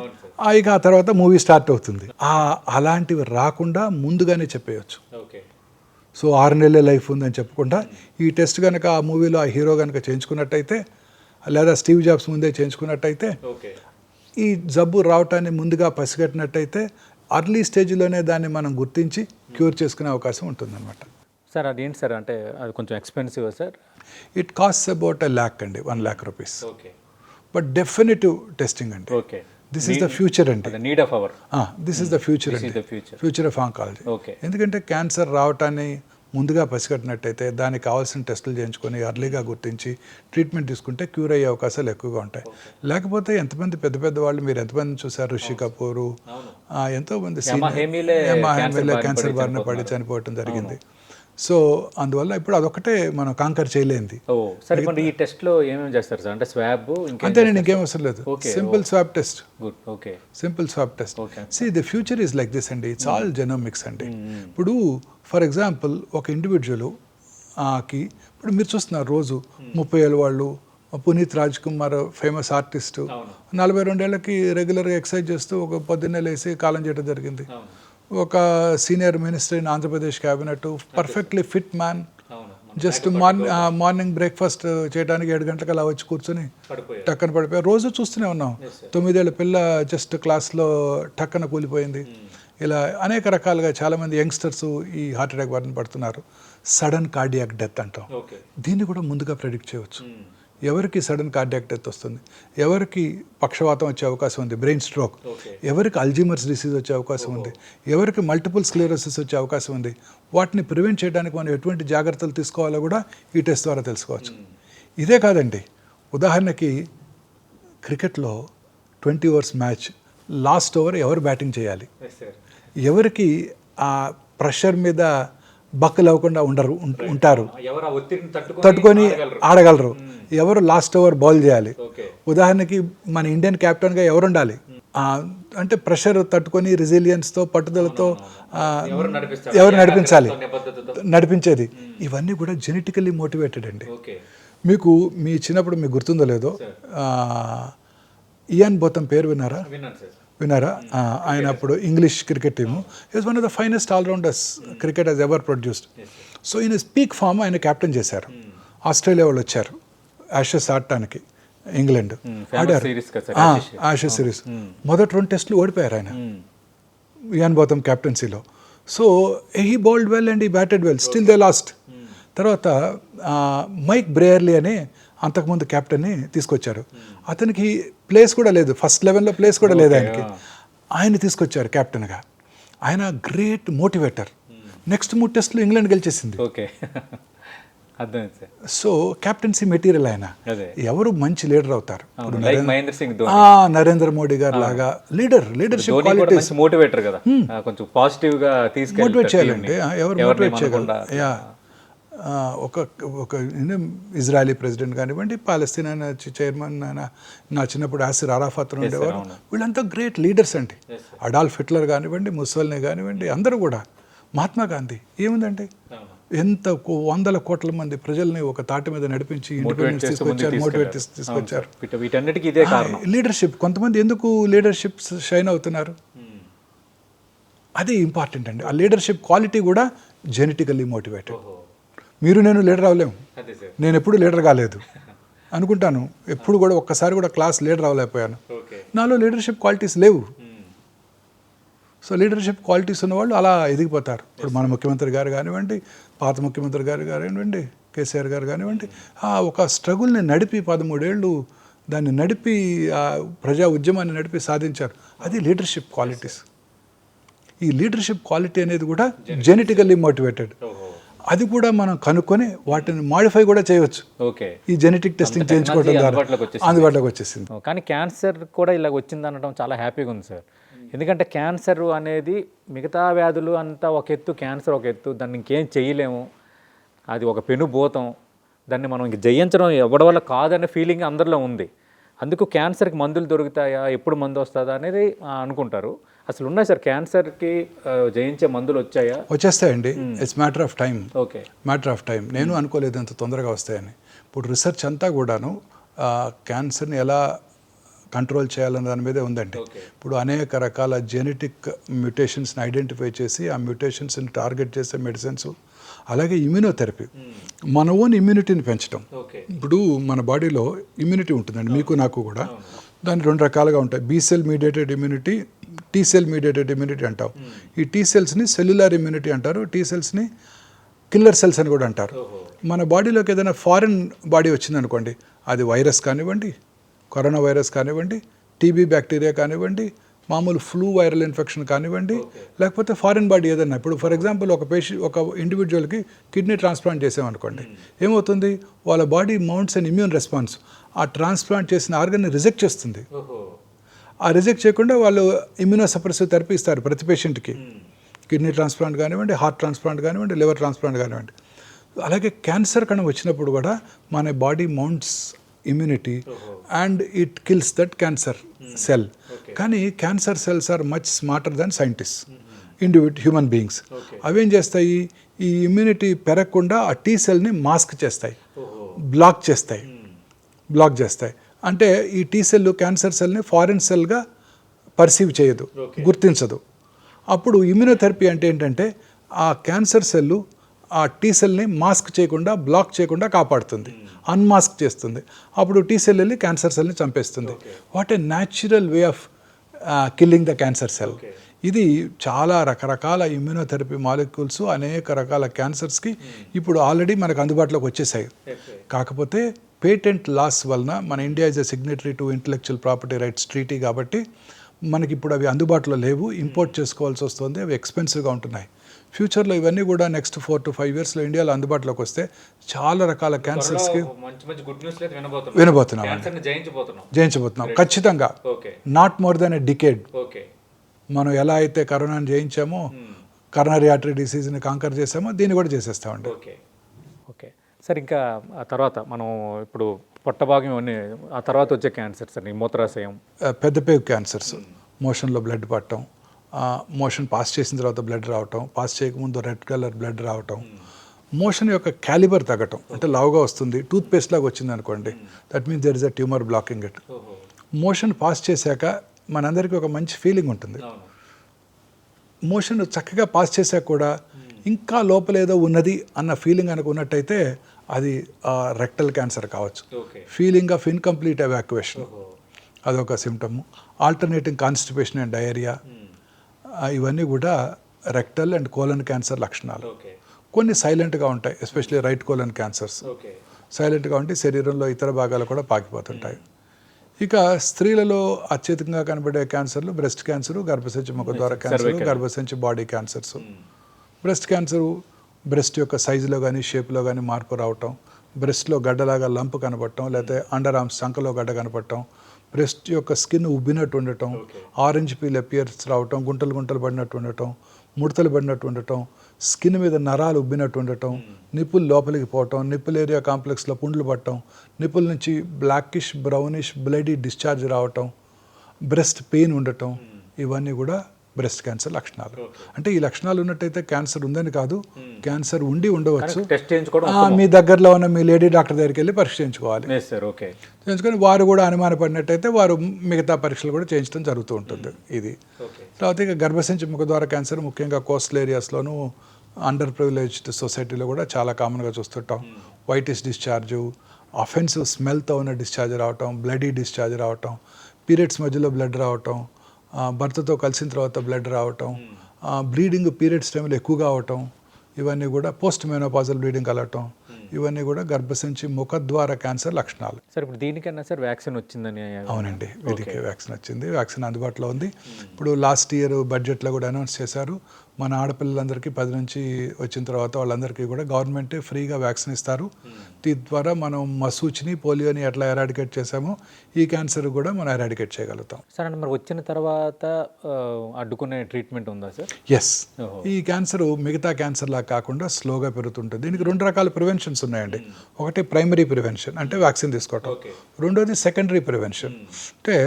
ఇక ఆ తర్వాత మూవీ స్టార్ట్ అవుతుంది. అలాంటివి రాకుండా ముందుగానే చెప్పేయచ్చు. సో 6 నెలలే లైఫ్ ఉందని చెప్పకుండా ఈ టెస్ట్ కనుక ఆ మూవీలో ఆ హీరో కనుక చేయించుకున్నట్టయితే, లేదా స్టీవ్ జాబ్స్ ముందే చేయించుకున్నట్టయితే, ఈ జబ్బు రావటాన్ని ముందుగా పసిగట్టినట్టయితే అర్లీ స్టేజ్లోనే దాన్ని మనం గుర్తించి క్యూర్ చేసుకునే అవకాశం ఉంటుందన్నమాట. సార్ అదేంటి సార్, అంటే అది కొంచెం expensive sir? It cost about 1 lakh అండి, 1 lakh rupees. But definitive testing అండి. దిస్ ఇస్ ద ఫ్యూచర్ అండి. Need of our this is the future అండి, ఫ్యూచర్ ఆఫ్ ఆంకాలజీ. ఎందుకంటే క్యాన్సర్ రావటాన్ని ముందుగా పసిగట్టినట్టయితే దానికి కావాల్సిన టెస్టులు చేయించుకొని అర్లీగా గుర్తించి ట్రీట్మెంట్ తీసుకుంటే క్యూర్ అయ్యే అవకాశాలు ఎక్కువగా ఉంటాయి. లేకపోతే ఎంతమంది పెద్ద పెద్ద వాళ్ళు మీరు ఎంతమంది చూసారు, రిషి కపూరు, ఎంతోమంది క్యాన్సర్ బారిన పడి చనిపోవటం జరిగింది. సో అందువల్ల ఇప్పుడు అదొకటే మనం కాంకర్ చేయలేంది. ఈ టెస్ట్ లో ఏమేమి చేస్తారు సార్? అంటే స్వాబ్ అంతే, నేను ఇంకేం అవసరం లేదు. Simple swab test, simple swab test. See the future is like this అండి, ఇట్స్ ఆల్ జెనోమిక్స్ అండి. ఇప్పుడు ఫర్ ఎగ్జాంపుల్ ఒక ఇండివిజువల్ కి ఇప్పుడు మీరు చూస్తున్నారు రోజు 30 ఏళ్ళ వాళ్ళు, పునీత్ రాజ్ కుమార్ ఫేమస్ ఆర్టిస్ట్ 42 ఏళ్ళకి రెగ్యులర్గా ఎక్సర్సైజ్ చేస్తూ ఒక పొద్దున్నే లేసి కాలం చేయడం జరిగింది. ఒక senior minister in Andhra Pradesh cabinet, perfectly fit man, just morning breakfast చేయడానికి 7 గంటలకు అలా వచ్చి కూర్చొని టక్కన పడిపోయారు. రోజు చూస్తూనే ఉన్నాం. 9 ఏళ్ళ పిల్ల జస్ట్ క్లాస్లో టక్కన కూలిపోయింది. ఇలా అనేక రకాలుగా చాలామంది యంగ్స్టర్స్ ఈ హార్ట్ అటాక్ బారిన పడుతున్నారు. సడన్ కార్డియాక్ డెత్ అంటాం. దీన్ని కూడా ముందుగా ప్రెడిక్ట్ చేయవచ్చు. ఎవరికి సడన్ కార్డియాక్ డెత్ వస్తుంది, ఎవరికి పక్షవాతం వచ్చే అవకాశం ఉంది, బ్రెయిన్ స్ట్రోక్, ఎవరికి అల్జీమర్స్ డిసీజ్ వచ్చే అవకాశం ఉంది, ఎవరికి మల్టిపుల్ స్క్లెరోసిస్ వచ్చే అవకాశం ఉంది. వాటిని ప్రివెంట్ చేయడానికి మనం ఎటువంటి జాగ్రత్తలు తీసుకోవాలో కూడా ఈ టెస్ట్ ద్వారా తెలుసుకోవచ్చు. ఇదే కాదండి, ఉదాహరణకి క్రికెట్లో 20 overs మ్యాచ్, లాస్ట్ ఓవర్ ఎవరు బ్యాటింగ్ చేయాలి, ఎవరికి ఆ ప్రెషర్ మీద బక్కలు అవ్వకుండా ఉంటారు, తట్టుకొని ఆడగలరు, ఎవరు లాస్ట్ ఓవర్ బౌల్ చేయాలి. ఉదాహరణకి మన ఇండియన్ కెప్టెన్గా ఎవరు ఉండాలి, అంటే ప్రెషర్ తట్టుకొని రెసిలియన్స్తో పట్టుదలతో ఎవరు నడిపించేది. ఇవన్నీ కూడా జెనెటికల్లీ మోటివేటెడ్ అండి. మీకు మీ చిన్నప్పుడు మీకు గుర్తుందో లేదో, ఇయాన్ బోథమ్ పేరు విన్నారా? ఆయన అప్పుడు English cricket team is one of the finest allrounders cricket has ever produced. So ఈయన స్పీక్ ఫామ్ ఆయన క్యాప్టెన్ చేశారు. ఆస్ట్రేలియా వాళ్ళు వచ్చారు యాషెస్ ఆడటానికి, ఇంగ్లాండ్ ఆడారు యాషెస్ సిరీస్. మొదటి 2 టెస్టులు ఓడిపోయారు ఆయన, ఇయాన్ బోథమ్ క్యాప్టెన్సీలో. So he bowled well and he batted well, still they lost. తర్వాత మైక్ బ్రేయర్లీ అని అంతకుముందు క్యాప్టెన్ని తీసుకొచ్చారు. అతనికి ప్లేస్ కూడా లేదు, ఫస్ట్ 11లో ప్లేస్ కూడా లేదు ఆయనకి. ఆయన తీసుకొచ్చారు క్యాప్టెన్గా. ఆయన గ్రేట్ మోటివేటర్. నెక్స్ట్ 3 టెస్టులు ఇంగ్లాండ్ గెలిచేసింది. సో క్యాప్టెన్సీ మెటీరియల్ ఆయన. ఎవరు మంచి లీడర్ అవుతారు? నరేంద్ర మోడీ గారు లాగా లీడర్షిప్ క్వాలిటీస్ మోటివేట్ చేయాలండి. ఎవరు మోటివేట్ చేయగలరు? ఒక ఇజ్రాయలీ ప్రెసిడెంట్ కానివ్వండి, పాలస్తీనా చైర్మన్ నా చిన్నప్పుడు యాసిర్ అరాఫత్ ఉండేవారు. వీళ్ళంతా గ్రేట్ లీడర్స్ అండి. అడాల్ఫ్ హిట్లర్ కానివ్వండి, ముస్సోలినీ కానివ్వండి, అందరూ కూడా. మహాత్మా గాంధీ ఏముందండి, ఎంత 100 కోట్ల మంది ప్రజల్ని ఒక తాటి మీద నడిపించి ఇండిపెండెన్స్ తీసుకొచ్చారు, మోటివేట్ తీసుకొచ్చారు. లీడర్షిప్. కొంతమంది ఎందుకు లీడర్షిప్ షైన్ అవుతున్నారు, అది ఇంపార్టెంట్ అండి. ఆ లీడర్షిప్ క్వాలిటీ కూడా జెనెటికల్లీ మోటివేటెడ్. మీరు నేను లీడర్ అవ్వలేము, నేను ఎప్పుడు లీడర్ కాలేదు అనుకుంటాను, ఎప్పుడు కూడా ఒక్కసారి కూడా క్లాస్ లీడర్ అవ్వలేకపోయాను. నాలో లీడర్షిప్ క్వాలిటీస్ లేవు. సో లీడర్షిప్ క్వాలిటీస్ ఉన్నవాళ్ళు అలా ఎదిగిపోతారు. ఇప్పుడు మన ముఖ్యమంత్రి గారు కానివ్వండి, పాత ముఖ్యమంత్రి గారు కానివ్వండి, కేసీఆర్ గారు కానివ్వండి, ఒక స్ట్రగుల్ని నడిపి 13 ఏళ్ళు దాన్ని నడిపి ప్రజా ఉద్యమాన్ని నడిపి సాధించారు. అది లీడర్షిప్ క్వాలిటీస్. ఈ లీడర్షిప్ క్వాలిటీ అనేది కూడా జెనెటికల్లీ మోటివేటెడ్. అది కూడా మనం కనుక్కొని వాటిని మాడిఫై కూడా చేయవచ్చు. ఓకే, ఈ జెనెటిక్ టెస్టింగ్ చేయించుకోవడం ద్వారా అందుబాటులోకి వచ్చేసింది. కానీ క్యాన్సర్ కూడా ఇలా వచ్చింది అనడం చాలా హ్యాపీగా ఉంది సార్. ఎందుకంటే క్యాన్సర్ అనేది మిగతా వ్యాధులు అంతా ఒక ఎత్తు, క్యాన్సర్ ఒక ఎత్తు, దాన్ని ఇంకేం చేయలేము, అది ఒక పెనుభూతం, దాన్ని మనం ఇంక జయించడం ఎవరి వల్ల కాదనే ఫీలింగ్ అందరిలో ఉంది. అందుకు క్యాన్సర్కి మందులు దొరుకుతాయా, ఎప్పుడు మందు వస్తుందా అనేది అనుకుంటారు. అసలు ఉన్నాయి సార్ క్యాన్సర్కి జయించే మందులు వచ్చాయా? వచ్చేస్తాయండి. It's matter of time. Okay, matter of time. నేను అనుకోలేదు అంత తొందరగా వస్తాయని. ఇప్పుడు రీసెర్చ్ అంతా కూడాను క్యాన్సర్ని ఎలా కంట్రోల్ చేయాలన్న దాని మీదే ఉందండి. ఇప్పుడు అనేక రకాల జెనెటిక్ మ్యూటేషన్స్ని ఐడెంటిఫై చేసి ఆ మ్యూటేషన్స్ని టార్గెట్ చేసే మెడిసిన్స్, అలాగే ఇమ్యూనోథెరపీ, మన ఓన్ ఇమ్యూనిటీని పెంచడం. ఇప్పుడు మన బాడీలో ఇమ్యూనిటీ ఉంటుందండి, మీకు నాకు కూడా. దాన్ని రెండు రకాలుగా ఉంటాయి. Be cell mediated immunity, T cell mediated immunity అంటాం. ఈ టీ సెల్స్ని సెల్యులార్ ఇమ్యూనిటీ అంటారు, టీ సెల్స్ని కిల్లర్ సెల్స్ అని కూడా అంటారు. మన బాడీలోకి ఏదైనా ఫారిన్ బాడీ వచ్చిందనుకోండి, అది వైరస్ కానివ్వండి, కరోనా వైరస్ కానివ్వండి, టీబీ బ్యాక్టీరియా కానివ్వండి, మామూలు ఫ్లూ వైరల్ ఇన్ఫెక్షన్ కానివ్వండి, లేకపోతే ఫారిన్ బాడీ ఏదన్నా. ఇప్పుడు ఫర్ ఎగ్జాంపుల్ ఒక ఇండివిజువల్కి కిడ్నీ ట్రాన్స్ప్లాంట్ చేసామనుకోండి, ఏమవుతుంది, వాళ్ళ body mounts and immune response ఆ ట్రాన్స్ప్లాంట్ చేసిన ఆర్గన్ని రిజెక్ట్ చేస్తుంది. ఆ రిజెక్ట్ చేయకుండా వాళ్ళు ఇమ్యూనోసప్రెసివ్ థెరపీ ఇస్తారు ప్రతి పేషెంట్కి. కిడ్నీ ట్రాన్స్ప్లాంట్ కానివ్వండి, హార్ట్ ట్రాన్స్ప్లాంట్ కానివ్వండి, లివర్ ట్రాన్స్ప్లాంట్ కానివ్వండి. అలాగే క్యాన్సర్ కణం వచ్చినప్పుడు కూడా మన body mounts immunity and it kills that cancer cell. కానీ cancer cells are much smarter than scientist, human beings. అవేం చేస్తాయి, ఈ ఇమ్యూనిటీ పెరగకుండా ఆ టీ సెల్ని మాస్క్ చేస్తాయి, బ్లాక్ చేస్తాయి. అంటే ఈ టీ సెల్ క్యాన్సర్ సెల్ని ఫారిన్ సెల్గా పర్సీవ్ చేయదు, గుర్తించదు. అప్పుడు ఇమ్యూనోథెరపీ అంటే ఏంటంటే ఆ క్యాన్సర్ సెల్లు ఆ టీ సెల్ని మాస్క్ చేయకుండా, బ్లాక్ చేయకుండా కాపాడుతుంది, అన్మాస్క్ చేస్తుంది. అప్పుడు టీ సెల్ వెళ్ళి క్యాన్సర్ సెల్ని చంపేస్తుంది. What a natural way of killing the cancer cell. ఇది చాలా రకరకాల ఇమ్యూనోథెరపీ మాలిక్యూల్స్ అనేక రకాల క్యాన్సర్స్కి ఇప్పుడు ఆల్రెడీ మనకు అందుబాటులోకి వచ్చేసాయి. కాకపోతే పేటెంట్ లాస్ వలన మన India is a signatory to intellectual property rights treaty కాబట్టి మనకి ఇప్పుడు అవి అందుబాటులో లేవు, ఇంపోర్ట్ చేసుకోవాల్సి వస్తుంది, అవి ఎక్స్పెన్సివ్గా ఉంటున్నాయి. ఫ్యూచర్లో ఇవన్నీ కూడా నెక్స్ట్ 4 to 5 yearsలో ఇండియాలో అందుబాటులోకి వస్తే చాలా రకాల క్యాన్సర్స్కి వినబోతున్నాం, జయించబోతున్నాం ఖచ్చితంగా. Not more than a decade. మనం ఎలా అయితే కరోనాని జయించామో, కరోనరీ ఆర్టరీ డిసీజ్ని కాంకర్ చేసామో, దీన్ని కూడా చేసేస్తామండి. ఓకే సార్, ఇంకా ఆ తర్వాత మనం ఇప్పుడు పొట్టభాగం అన్నీ, ఆ తర్వాత వచ్చే క్యాన్సర్స్ అండి, మూత్రాశయం, పెద్ద పేగు క్యాన్సర్స్, మోషన్లో బ్లడ్ పట్టడం, మోషన్ పాస్ చేసిన తర్వాత బ్లడ్ రావటం, పాస్ చేయకముందు రెడ్ కలర్ బ్లడ్ రావటం, మోషన్ యొక్క క్యాలిబర్ తగ్గటం, అంటే లావుగా వస్తుంది, టూత్ పేస్ట్ లాగా వచ్చింది అనుకోండి, that means there is a tumour blocking it. Motion pass చేశాక మనందరికీ ఒక మంచి ఫీలింగ్ ఉంటుంది. మోషన్ చక్కగా పాస్ చేశాక కూడా ఇంకా లోపల ఏదో ఉన్నది అన్న ఫీలింగ్ అనుకున్నట్టయితే అది రెక్టల్ క్యాన్సర్ కావచ్చు. ఫీలింగ్ ఆఫ్ ఇన్కంప్లీట్ ఎవాక్యుయేషన్ అదొక symptom. Alternating constipation and diarrhoea, ఇవన్నీ కూడా రెక్టల్ అండ్ కోలన్ క్యాన్సర్ లక్షణాలు. కొన్ని సైలెంట్గా ఉంటాయి, ఎస్పెషల్లీ రైట్ కోలన్ క్యాన్సర్స్ సైలెంట్గా ఉంటే శరీరంలో ఇతర భాగాలు కూడా పాకిపోతుంటాయి. ఇక స్త్రీలలో అత్యధికంగా కనబడే క్యాన్సర్లు బ్రెస్ట్ క్యాన్సరు, గర్భసంచి ముఖద్వార క్యాన్సరు, గర్భసంచి body cancers. Breast cancer breast యొక్క సైజులో కానీ షేప్లో కానీ మార్పు రావటం, బ్రెస్ట్లో గడ్డలాగా లంప్ కనపడటం, లేకపోతే అండర్ ఆర్మ్స్ సంఖలో గడ్డ కనపడటం, బ్రెస్ట్ యొక్క స్కిన్ ఉబ్బినట్టు ఉండటం, ఆరెంజ్ పీల్ అపియర్స్ రావటం, గుంటలు గుంటలు పడినట్టు ఉండటం, ముడతలు పడినట్టు ఉండటం, స్కిన్ మీద నరాలు ఉబ్బినట్టు ఉండటం, నిప్పులు లోపలికి పోవటం, నిప్పుల్ ఏరియా కాంప్లెక్స్లో పుండ్లు పట్టడం, నిప్పుల నుంచి బ్లాకిష్ బ్రౌనిష్ బ్లడీ డిశ్చార్జ్ రావటం, బ్రెస్ట్ పెయిన్ ఉండటం, ఇవన్నీ కూడా బ్రెస్ట్ క్యాన్సర్ లక్షణాలు. అంటే ఈ లక్షణాలు ఉన్నట్టయితే క్యాన్సర్ ఉందని కాదు, క్యాన్సర్ ఉండి ఉండవచ్చు. మీ దగ్గరలో ఉన్న మీ లేడీ డాక్టర్ దగ్గరికి వెళ్ళి పరీక్ష చేయించుకోవాలి. చేయించుకొని వారు కూడా అనుమానపడినట్టయితే వారు మిగతా పరీక్షలు కూడా చేయించడం జరుగుతూ ఉంటుంది. ఇది తర్వాత ఇక గర్భసంచి ముఖద్వార క్యాన్సర్ ముఖ్యంగా కోస్టల్ ఏరియాస్లోనూ అండర్ ప్రివిలేజ్డ్ సొసైటీలో కూడా చాలా కామన్గా చూస్తుంటాం. వైటిష్ డిశ్చార్జు, అఫెన్సివ్ స్మెల్తో ఉన్న డిశ్చార్జ్ రావటం, బ్లడీ డిశ్చార్జ్ రావటం, పీరియడ్స్ మధ్యలో బ్లడ్ రావటం, భర్తతో కలిసిన తర్వాత బ్లడ్ రావటం, బ్లీడింగ్ పీరియడ్స్ టైంలో ఎక్కువగా అవటం, ఇవన్నీ కూడా పోస్ట్ మెనోపాజల్ బ్లీడింగ్ కలగటం, ఇవన్నీ కూడా గర్భసంచి ముఖద్వార క్యాన్సర్ లక్షణాలు. సార్ ఇప్పుడు దీనికన్నా సార్ వ్యాక్సిన్ వచ్చిందని? అవునండి, వీటికి వ్యాక్సిన్ వచ్చింది, వ్యాక్సిన్ అందుబాటులో ఉంది. ఇప్పుడు లాస్ట్ ఇయర్ బడ్జెట్లో కూడా అనౌన్స్ చేశారు, మన ఆడపిల్లలందరికీ 10 నుంచి వచ్చిన తర్వాత వాళ్ళందరికీ కూడా గవర్నమెంటే ఫ్రీగా వ్యాక్సిన్ ఇస్తారు. దీని ద్వారా మనం మసూచిని, పోలియోని ఎట్లా ఎరాడికేట్ చేసామో ఈ క్యాన్సర్ కూడా మనం ఎరాడికేట్ చేయగలుగుతాం. సార్ అంటే మరి వచ్చిన తర్వాత అడ్డుకునే ట్రీట్మెంట్ ఉందా సార్? ఎస్, ఈ క్యాన్సర్ మిగతా క్యాన్సర్లా కాకుండా స్లోగా పెరుగుతుంటుంది. దీనికి 2 రకాల ప్రివెన్షన్స్ ఉన్నాయండి. ఒకటి ప్రైమరీ ప్రివెన్షన్ అంటే వ్యాక్సిన్ తీసుకోవటం, రెండోది సెకండరీ ప్రివెన్షన్ అంటే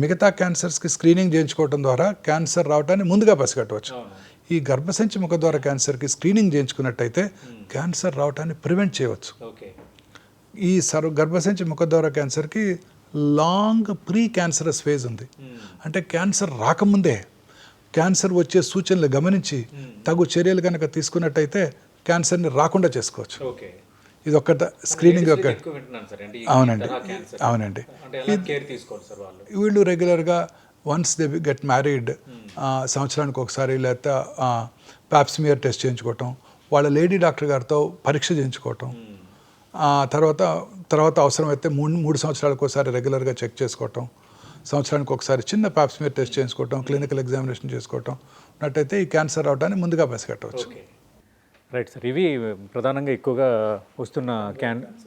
మిగతా క్యాన్సర్స్కి స్క్రీనింగ్ చేయించుకోవడం ద్వారా క్యాన్సర్ రావడాన్ని ముందుగా పసిగట్టవచ్చు. ఈ గర్భసంచి ముఖద్వార క్యాన్సర్కి స్క్రీనింగ్ చేయించుకున్నట్టయితే క్యాన్సర్ రావడాన్ని ప్రివెంట్ చేయవచ్చు. ఈ గర్భసంచి ముఖద్వార క్యాన్సర్కి లాంగ్ ప్రీ క్యాన్సరస్ ఫేజ్ ఉంది. అంటే క్యాన్సర్ రాకముందే క్యాన్సర్ వచ్చే సూచనలు గమనించి తగు చర్యలు కనుక తీసుకున్నట్టయితే క్యాన్సర్ని రాకుండా చేసుకోవచ్చు. ఇది ఒక్క స్క్రీనింగ్ యొక్క. అవునండి, అవునండి. వీళ్ళు రెగ్యులర్గా వన్స్ దే గెట్ మ్యారీడ్ సంవత్సరానికి ఒకసారి లేకపోతే పాప్స్మియర్ టెస్ట్ చేయించుకోవటం, వాళ్ళ లేడీ డాక్టర్ గారితో పరీక్ష చేయించుకోవటం, తర్వాత అవసరమైతే 3 సంవత్సరాలకు ఒకసారి రెగ్యులర్గా చెక్ చేసుకోవటం, సంవత్సరానికి ఒకసారి చిన్న పాప్స్మియర్ టెస్ట్ చేయించుకోవటం, క్లినికల్ ఎగ్జామినేషన్ చేసుకోవటం ఉన్నట్టయితే ఈ క్యాన్సర్ రావడాన్ని ముందుగా పసిగట్టవచ్చు. రైట్ సార్, ఇవి ప్రధానంగా ఎక్కువగా వస్తున్న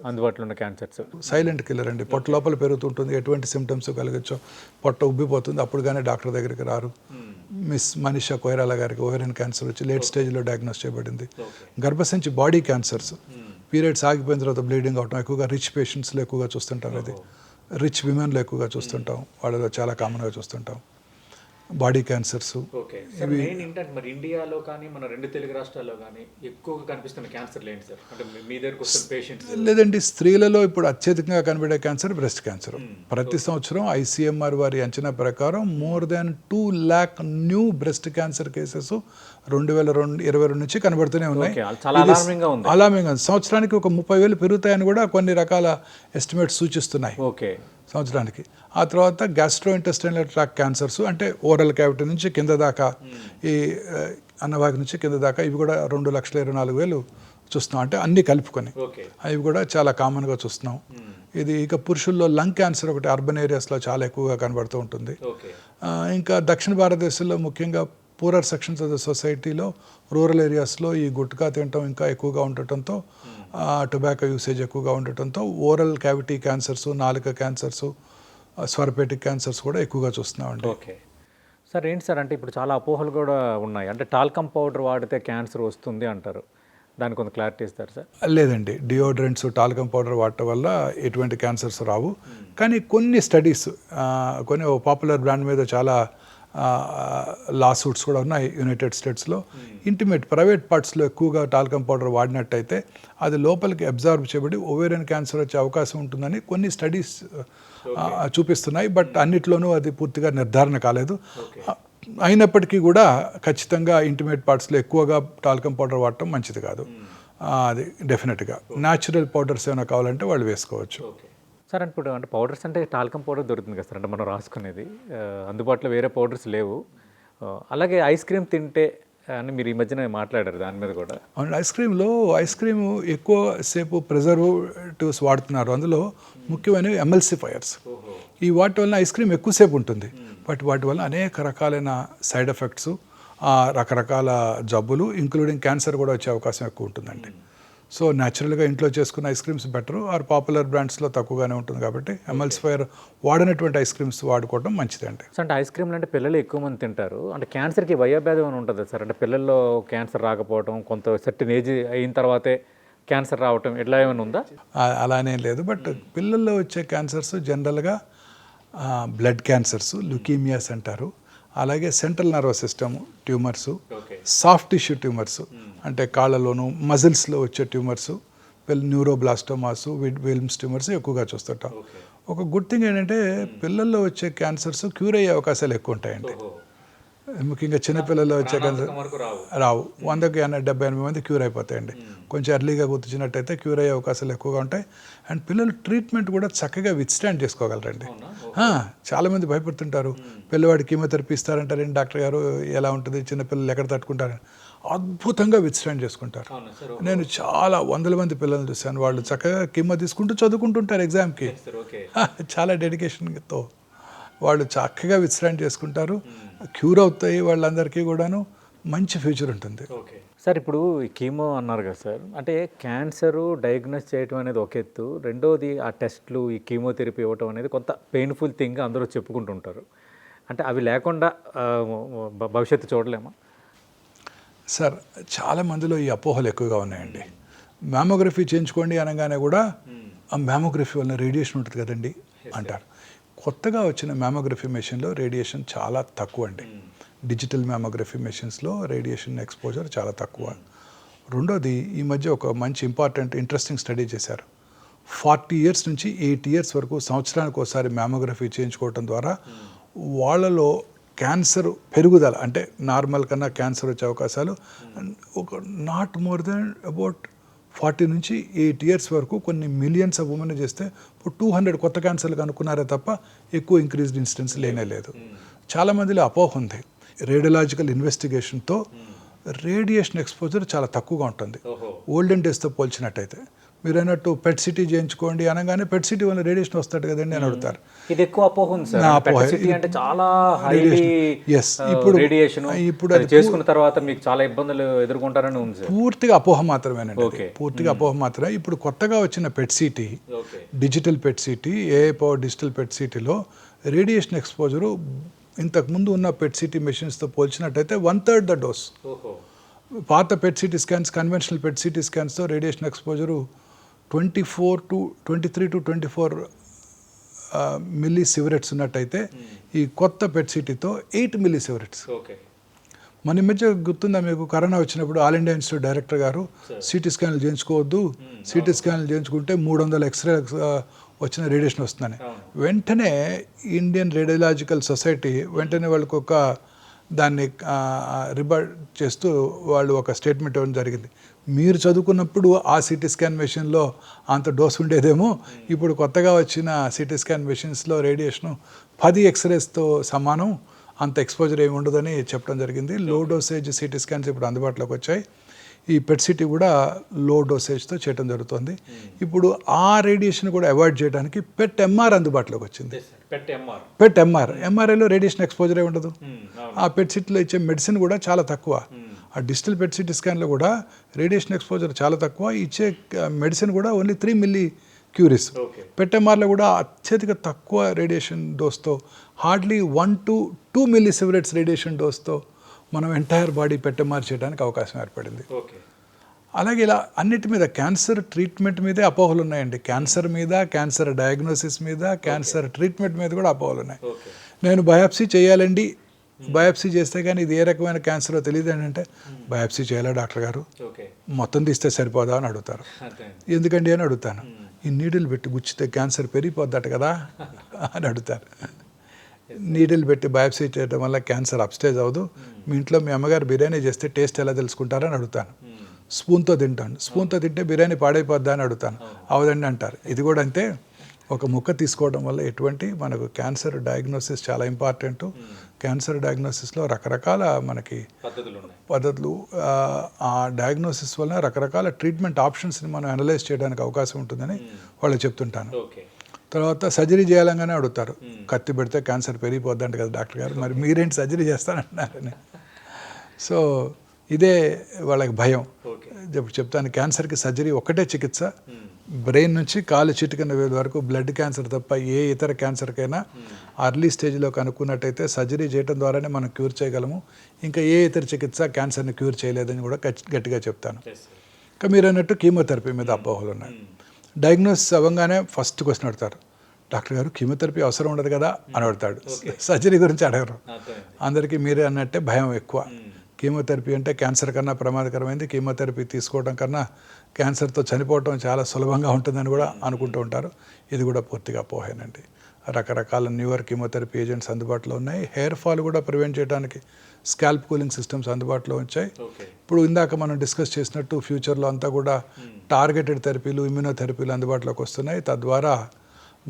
అందుబాటులో ఉన్న క్యాన్సర్స్. సైలెంట్ కిల్లర్ అండి, పొట్ట లోపల పెరుగుతుంటుంది, ఎటువంటి సిమ్టమ్స్ కలగచ్చో, పొట్ట ఉబ్బిపోతుంది, అప్పుడు కానీ డాక్టర్ దగ్గరికి రారు. మిస్ మనీషా కొయిరాలా గారికి ఓవేరియన్ క్యాన్సర్ వచ్చి లేట్ స్టేజ్లో డయాగ్నోస్ చేయబడింది. గర్భసంచి బాడీ క్యాన్సర్స్, పీరియడ్స్ ఆగిపోయిన తర్వాత బ్లీడింగ్ అవటం ఎక్కువగా రిచ్ పేషెంట్స్లో ఎక్కువగా చూస్తుంటాం. ఇది రిచ్ విమెన్లో ఎక్కువగా చూస్తుంటాం, వాళ్ళలో చాలా కామన్గా చూస్తుంటాం. బాడీ క్యాన్సర్స్ మరి ఇండియాలో కానీ మన 2 తెలుగు రాష్ట్రాల్లో కానీ ఎక్కువగా కనిపిస్తున్న క్యాన్సర్లు ఏంటి సార్? అంటే మీ దగ్గరకు వస్తున్న పేషెంట్స్. లేదండి, స్త్రీలలో ఇప్పుడు అత్యధికంగా కనబడే క్యాన్సర్ బ్రెస్ట్ క్యాన్సర్. ప్రతి సంవత్సరం ICMR వారి అంచనా ప్రకారం more than 2 lakh new breast cancer cases 2022 నుంచి కనబడుతూనే ఉన్నాయి. అలామింగ్ ఉంది. సంవత్సరానికి ఒక 30,000 పెరుగుతాయని కూడా కొన్ని రకాల ఎస్టిమేట్స్ సూచిస్తున్నాయి సంవత్సరానికి. ఆ తర్వాత గ్యాస్ట్రో ఇంటెస్టైనల్ ట్రాక్ క్యాన్సర్స్ అంటే ఓరల్ క్యావిటీ నుంచి కింద దాకా, ఈ అన్నవాగి నుంచి కింద దాకా, ఇవి కూడా 2,24,000 చూస్తున్నాం. అంటే అన్నీ కలుపుకొని అవి కూడా చాలా కామన్గా చూస్తున్నాం. ఇది ఇక పురుషుల్లో లంగ్ క్యాన్సర్ ఒకటి అర్బన్ ఏరియాస్లో చాలా ఎక్కువగా కనబడుతూ ఉంటుంది. ఇంకా దక్షిణ భారతదేశంలో ముఖ్యంగా పూరర్ సెక్షన్స్ ఆఫ్ ద సొసైటీలో రూరల్ ఏరియాస్లో ఈ గుట్కా తినటం ఇంకా ఎక్కువగా ఉండటంతో, టొబాకో యూసేజ్ ఎక్కువగా ఉండటంతో ఓరల్ క్యావిటీ క్యాన్సర్స్, నాలుక క్యాన్సర్స్, స్వరపేటిక్ క్యాన్సర్స్ కూడా ఎక్కువగా చూస్తున్నామండి. ఓకే సార్, ఏంటి సార్ అంటే ఇప్పుడు చాలా అపోహలు కూడా ఉన్నాయి. అంటే టాల్కమ్ పౌడర్ వాడితే క్యాన్సర్ వస్తుంది అంటారు, దానికి కొంత క్లారిటీ ఇస్తారు సార్? లేదండి, డియోడ్రెంట్స్, టాల్కమ్ పౌడర్ వాడటం వల్ల ఎటువంటి క్యాన్సర్స్ రావు. కానీ కొన్ని స్టడీస్, కొన్ని పాపులర్ బ్రాండ్ మీద చాలా లా సూట్స్ కూడా ఉన్నాయి యునైటెడ్ స్టేట్స్లో. ఇంటిమేట్ ప్రైవేట్ పార్ట్స్లో ఎక్కువగా టాల్కమ్ పౌడర్ వాడినట్టయితే అది లోపలికి అబ్జార్బ్ చేయబడి ఓవేరియన్ క్యాన్సర్ వచ్చే అవకాశం ఉంటుందని కొన్ని స్టడీస్ చూపిస్తున్నాయి. బట్ అన్నిట్లోనూ అది పూర్తిగా నిర్ధారణ కాలేదు. అయినప్పటికీ కూడా ఖచ్చితంగా ఇంటిమేట్ పార్ట్స్లో ఎక్కువగా టాల్కమ్ పౌడర్ వాడటం మంచిది కాదు. అది డెఫినెట్గా న్యాచురల్ పౌడర్స్ ఏమైనా కావాలంటే వాళ్ళు వేసుకోవచ్చు. సార్ ఇప్పుడు అంటే పౌడర్స్ అంటే టాల్కమ్ పౌడర్ దొరుకుతుంది కదా సార్, అంటే మనం రాసుకునేది అందుబాటులో వేరే పౌడర్స్ లేవు. అలాగే ఐస్ క్రీమ్ తింటే అని మీరు ఈ మధ్యన మాట్లాడారు, దాని మీద కూడా. అవును, ఐస్ క్రీమ్ ఎక్కువ సేపు ప్రిజర్వేటివ్స్ వాడుతున్నారు. అందులో ముఖ్యమైనవి ఎమల్సిఫైయర్స్. ఈ వాటి వలన ఐస్ క్రీమ్ ఎక్కువసేపు ఉంటుంది, బట్ వాటి వలన అనేక రకాలైన సైడ్ ఎఫెక్ట్స్, రకరకాల జబ్బులు ఇంక్లూడింగ్ క్యాన్సర్ కూడా వచ్చే అవకాశం ఎక్కువ ఉంటుందండి. సో న్యాచురల్గా ఇంట్లో చేసుకున్న ice creams better, or popular బ్రాండ్స్లో తక్కువగానే ఉంటుంది కాబట్టి ఎమల్సిఫైయర్ వాడినటువంటి ఐస్ క్రీమ్స్ వాడుకోవడం మంచిదండి. సార్ అంటే ఐస్ క్రీమ్లు అంటే పిల్లలు ఎక్కువ మంది తింటారు, అంటే క్యాన్సర్కి వయోభేదం అని ఉంటుంది సార్? అంటే పిల్లల్లో క్యాన్సర్ రాకపోవడం, కొంత సర్టెన్ ఏజ్ అయిన తర్వాతే క్యాన్సర్ రావటం, ఇట్లా ఏమైనా ఉందా? అలానే లేదు, బట్ పిల్లల్లో వచ్చే క్యాన్సర్స్ జనరల్గా బ్లడ్ క్యాన్సర్స్, లుకీమియాస్ అంటారు. అలాగే central nervous system tumours, soft tissue tumours అంటే కాళ్ళలోను మజిల్స్లో వచ్చే ట్యూమర్స్, న్యూరోబ్లాస్టోమాస్, విల్మ్స్ ట్యూమర్స్ ఎక్కువగా చూస్తుంటాం. ఒక గుడ్ థింగ్ ఏంటంటే పిల్లల్లో వచ్చే క్యాన్సర్స్ క్యూర్ అయ్యే అవకాశాలు ఎక్కువ ఉంటాయండి. ముఖ్యంగా చిన్నపిల్లల్లో వచ్చే క్యాన్సర్ రావు. 100కి 70-80 మంది క్యూర్ అయిపోతాయండి. కొంచెం ఎర్లీగా గుర్తించినట్టయితే క్యూర్ అయ్యే అవకాశాలు ఎక్కువగా ఉంటాయి. అండ్ పిల్లలు ట్రీట్మెంట్ కూడా చక్కగా విత్స్టాండ్ చేసుకోగలరండి. చాలామంది భయపడుతుంటారు, పిల్లవాడికి కీమోథెరపీ ఇస్తారంటారండి డాక్టర్ గారు, ఎలా ఉంటుంది, చిన్నపిల్లలు ఎక్కడ తట్టుకుంటారని. అద్భుతంగా విత్స్టాండ్ చేసుకుంటారు. నేను చాలా వందల మంది పిల్లల్ని చూశాను, వాళ్ళు చక్కగా కీమో తీసుకుంటూ చదువుకుంటుంటారు ఎగ్జామ్కి. చాలా డెడికేషన్తో వాళ్ళు చక్కగా విత్స్టాండ్ చేసుకుంటారు, క్యూర్ అవుతాయి, వాళ్ళందరికీ కూడాను మంచి ఫ్యూచర్ ఉంటుంది. సార్ ఇప్పుడు ఈ కీమో అన్నారు కదా సార్, అంటే క్యాన్సరు డయాగ్నోస్ చేయడం అనేది ఒక ఎత్తు, రెండోది ఆ టెస్ట్లు ఈ కీమోథెరపీ ఇవ్వటం అనేది కొంత పెయిన్ఫుల్ థింగ్ అందరూ చెప్పుకుంటుంటారు. అంటే అవి లేకుండా భవిష్యత్తు చూడలేమా? సార్ చాలా మందిలో ఈ అపోహలు ఎక్కువగా ఉన్నాయండి. మ్యామోగ్రఫీ చేయించుకోండి అనగానే కూడా ఆ మ్యామోగ్రఫీ వల్ల రేడియేషన్ ఉంటుంది కదండి అంటారు. కొత్తగా వచ్చిన మ్యామోగ్రఫీ మెషిన్లో రేడియేషన్ చాలా తక్కువ అండి. డిజిటల్ మ్యామోగ్రఫీ మెషిన్స్లో రేడియేషన్ ఎక్స్పోజర్ చాలా తక్కువ. రెండోది, ఈ మధ్య ఒక మంచి ఇంట్రెస్టింగ్ స్టడీ చేశారు. 40 years నుంచి 8 years వరకు సంవత్సరానికి ఒకసారి మ్యామోగ్రఫీ చేయించుకోవటం ద్వారా వాళ్ళలో క్యాన్సర్ పెరుగుదల, అంటే నార్మల్ కన్నా క్యాన్సర్ వచ్చే అవకాశాలు ఒక నాట్ మోర్ దెన్ అబౌట్ 40 నుంచి 8 years వరకు కొన్ని మిలియన్స్ ఆఫ్ ఉమెన్ చేస్తే ఇప్పుడు 200 కొత్త క్యాన్సర్లు కనుక్కున్నారే తప్ప ఎక్కువ ఇంక్రీజ్డ్ ఇన్సిడెన్స్ లేనే లేదు. చాలామందిలో అపోహ ఉంది, రేడియలాజికల్ ఇన్వెస్టిగేషన్తో రేడియేషన్ ఎక్స్పోజర్ చాలా తక్కువగా ఉంటుంది ఓల్డెన్ డేస్తో పోల్చినట్టయితే. మీరు అన్నట్టు పెట్ సిటీ చేయించుకోండి అనగానే పెట్ సిటీ వల్ల రేడియేషన్ వస్తాడు కదండి అని అడుగుతారు. ఇది ఎక్కువ అపోహ ఉంది సార్. పెట్ సిటీ అంటే చాలా ఇప్పుడు అది చేసుకున్న తర్వాత మీకు చాలా ఇబ్బందులు ఎదుర్కొంటారని ఉంది సార్. పూర్తిగా అపోహ మాత్రమేనండి, పూర్తిగా అపోహ మాత్రమే. ఇప్పుడు కొత్తగా వచ్చిన PET CT, digital PET CT, AI power digital PET సిటీలో రేడియేషన్ ఎక్స్పోజరు ఇంతకుముందు ఉన్న పెట్ సిటీ మెషిన్స్తో పోల్చినట్టయితే 1/3 ద డోస్. పాత PET CT scans, conventional PET సిటీ స్కాన్స్తో radiation exposure 23 to 24 millisieverts ఉన్నట్టయితే ఈ కొత్త పెట్ సిటీతో 8 మిల్లీ సివరెట్స్. మన మధ్య గుర్తుందా మీకు, కరోనా వచ్చినప్పుడు ఆల్ ఇండియా ఇన్స్టిట్యూట్ డైరెక్టర్ గారు సిటీ స్కాన్లు చేయించుకోవద్దు, సిటీ స్కాన్లు చేయించుకుంటే 300 ఎక్స్రే వచ్చిన రేడియేషన్ వస్తుందని వెంటనే ఇండియన్ రేడియలాజికల్ సొసైటీ వెంటనే వాళ్ళకి ఒక దాన్ని రిబర్ట్ చేస్తూ వాళ్ళు ఒక స్టేట్మెంట్ ఇవ్వడం జరిగింది. మీరు చదువుకున్నప్పుడు ఆ సిటీ స్కాన్ మెషిన్లో అంత డోస్ ఉండేదేమో, ఇప్పుడు కొత్తగా వచ్చిన సిటీ స్కాన్ మెషిన్స్లో రేడియేషను 10 ఎక్స్రేస్తో సమానం, అంత ఎక్స్పోజర్ ఏమి ఉండదని చెప్పడం జరిగింది. లో డోసేజ్ సిటీ స్కాన్స్ ఇప్పుడు అందుబాటులోకి వచ్చాయి. ఈ పెట్ సిటీ కూడా లో డోసేజ్తో చేయడం జరుగుతుంది. ఇప్పుడు ఆ రేడియేషన్ కూడా అవాయిడ్ చేయడానికి పెట్ ఎంఆర్ అందుబాటులోకి వచ్చింది. పెట్ ఎంఆర్ఐలో రేడియేషన్ ఎక్స్పోజరే ఉండదు. ఆ పెట్ సిటీలో ఇచ్చే మెడిసిన్ కూడా చాలా తక్కువ. ఆ డిజిటల్ పెట్ సిటీ స్కాన్లో కూడా రేడియేషన్ ఎక్స్పోజర్ చాలా తక్కువ, ఇచ్చే మెడిసిన్ కూడా ఓన్లీ 3 మిల్లీ క్యూరీస్. పెట్ ఎంఆర్లో కూడా అత్యధిక తక్కువ రేడియేషన్ డోస్తో, hardly 1 to 2 millisieverts radiation డోస్తో మనం ఎంటైర్ బాడీ పెట్ ఎంఆర్ చేయడానికి అవకాశం ఏర్పడింది. అలాగే ఇలా అన్నిటి మీద, క్యాన్సర్ ట్రీట్మెంట్ మీదే అపోహలు ఉన్నాయండి. క్యాన్సర్ మీద, క్యాన్సర్ డయాగ్నోసిస్ మీద, క్యాన్సర్ ట్రీట్మెంట్ మీద కూడా అపోహలు ఉన్నాయి. నేను బయాప్సీ చేయాలండి, బయాప్సీ చేస్తే కానీ ఇది ఏ రకమైన క్యాన్సరో తెలియదు అని అంటే, బయాప్సీ చేయాలా డాక్టర్ గారు, మొత్తం తీస్తే సరిపోదా అని అడుగుతారు. ఎందుకండి అని అడుగుతాను. ఈ నీడిల్ పెట్టి గుచ్చితే క్యాన్సర్ పెరిగిపోద్దట కదా అని అడుగుతారు. నీడిల్ పెట్టి బయాప్సీ చేయడం వల్ల క్యాన్సర్ అప్స్టేజ్ అవ్వదు. మీ ఇంట్లో మీ అమ్మగారు బిర్యానీ చేస్తే టేస్ట్ ఎలా తెలుసుకుంటారని అడుగుతాను. స్పూన్తో తింటాను, స్పూన్తో తింటే బిర్యానీ పాడైపోద్దా అని అడుగుతాను. అవదండి అంటారు. ఇది కూడా అంతే, ఒక ముక్క తీసుకోవడం వల్ల ఎటువంటి మనకు క్యాన్సర్ డయాగ్నోసిస్ చాలా ఇంపార్టెంట్. క్యాన్సర్ డయాగ్నోసిస్లో రకరకాల మనకి పద్ధతులు, ఆ డయాగ్నోసిస్ వల్ల రకరకాల ట్రీట్మెంట్ ఆప్షన్స్ని మనం అనలైజ్ చేయడానికి అవకాశం ఉంటుందని వాళ్ళు చెప్తుంటాను. తర్వాత సర్జరీ చేయాలంగానే అడుగుతారు, కత్తి పెడితే క్యాన్సర్ పెరిగిపోద్దంట కదా డాక్టర్ గారు, మరి మీరేంటి సర్జరీ చేస్తానంటున్నారని. సో ఇదే వాళ్ళకి భయం. ఇప్పుడు చెప్తాను, క్యాన్సర్కి సర్జరీ ఒకటే చికిత్స. బ్రెయిన్ నుంచి కాలు చిటికన వేలు వరకు బ్లడ్ క్యాన్సర్ తప్ప ఏ ఇతర క్యాన్సర్కైనా అర్లీ స్టేజ్లో కనుక్కున్నట్టయితే సర్జరీ చేయడం ద్వారానే మనం క్యూర్ చేయగలము. ఇంకా ఏ ఇతర చికిత్స క్యాన్సర్ని క్యూర్ చేయలేదని కూడా గట్టిగా చెప్తాను. ఇంకా మీరు అన్నట్టు కీమోథెరపీ మీద అపోహలు ఉన్నాయి. డయాగ్నోసిస్ అవ్వగానే ఫస్ట్ క్వశ్చన్ అడుగుతారు, డాక్టర్ గారు కీమోథెరపీ అవసరం ఉండదు కదా అని అడుగుతాడు. సర్జరీ గురించి అడగరు. అందరికీ మీరే అన్నట్టే భయం ఎక్కువ. కీమోథెరపీ అంటే క్యాన్సర్ కన్నా ప్రమాదకరమైంది, కీమోథెరపీ తీసుకోవడం కన్నా క్యాన్సర్తో చనిపోవడం చాలా సులభంగా ఉంటుందని కూడా అనుకుంటూ ఉంటారు. ఇది కూడా పూర్తిగా అపోహేనండి. రకరకాల న్యూయర్ కీమోథెరపీ ఏజెంట్స్ అందుబాటులో ఉన్నాయి. హెయిర్ ఫాల్ కూడా ప్రివెంట్ చేయడానికి స్కాల్ప్ కూలింగ్ సిస్టమ్స్ అందుబాటులో వచ్చాయి. ఇప్పుడు ఇందాక మనం డిస్కస్ చేసినట్టు ఫ్యూచర్లో అంతా కూడా టార్గెటెడ్ థెరపీలు, ఇమ్యూనోథెరపీలు అందుబాటులోకి వస్తున్నాయి. తద్వారా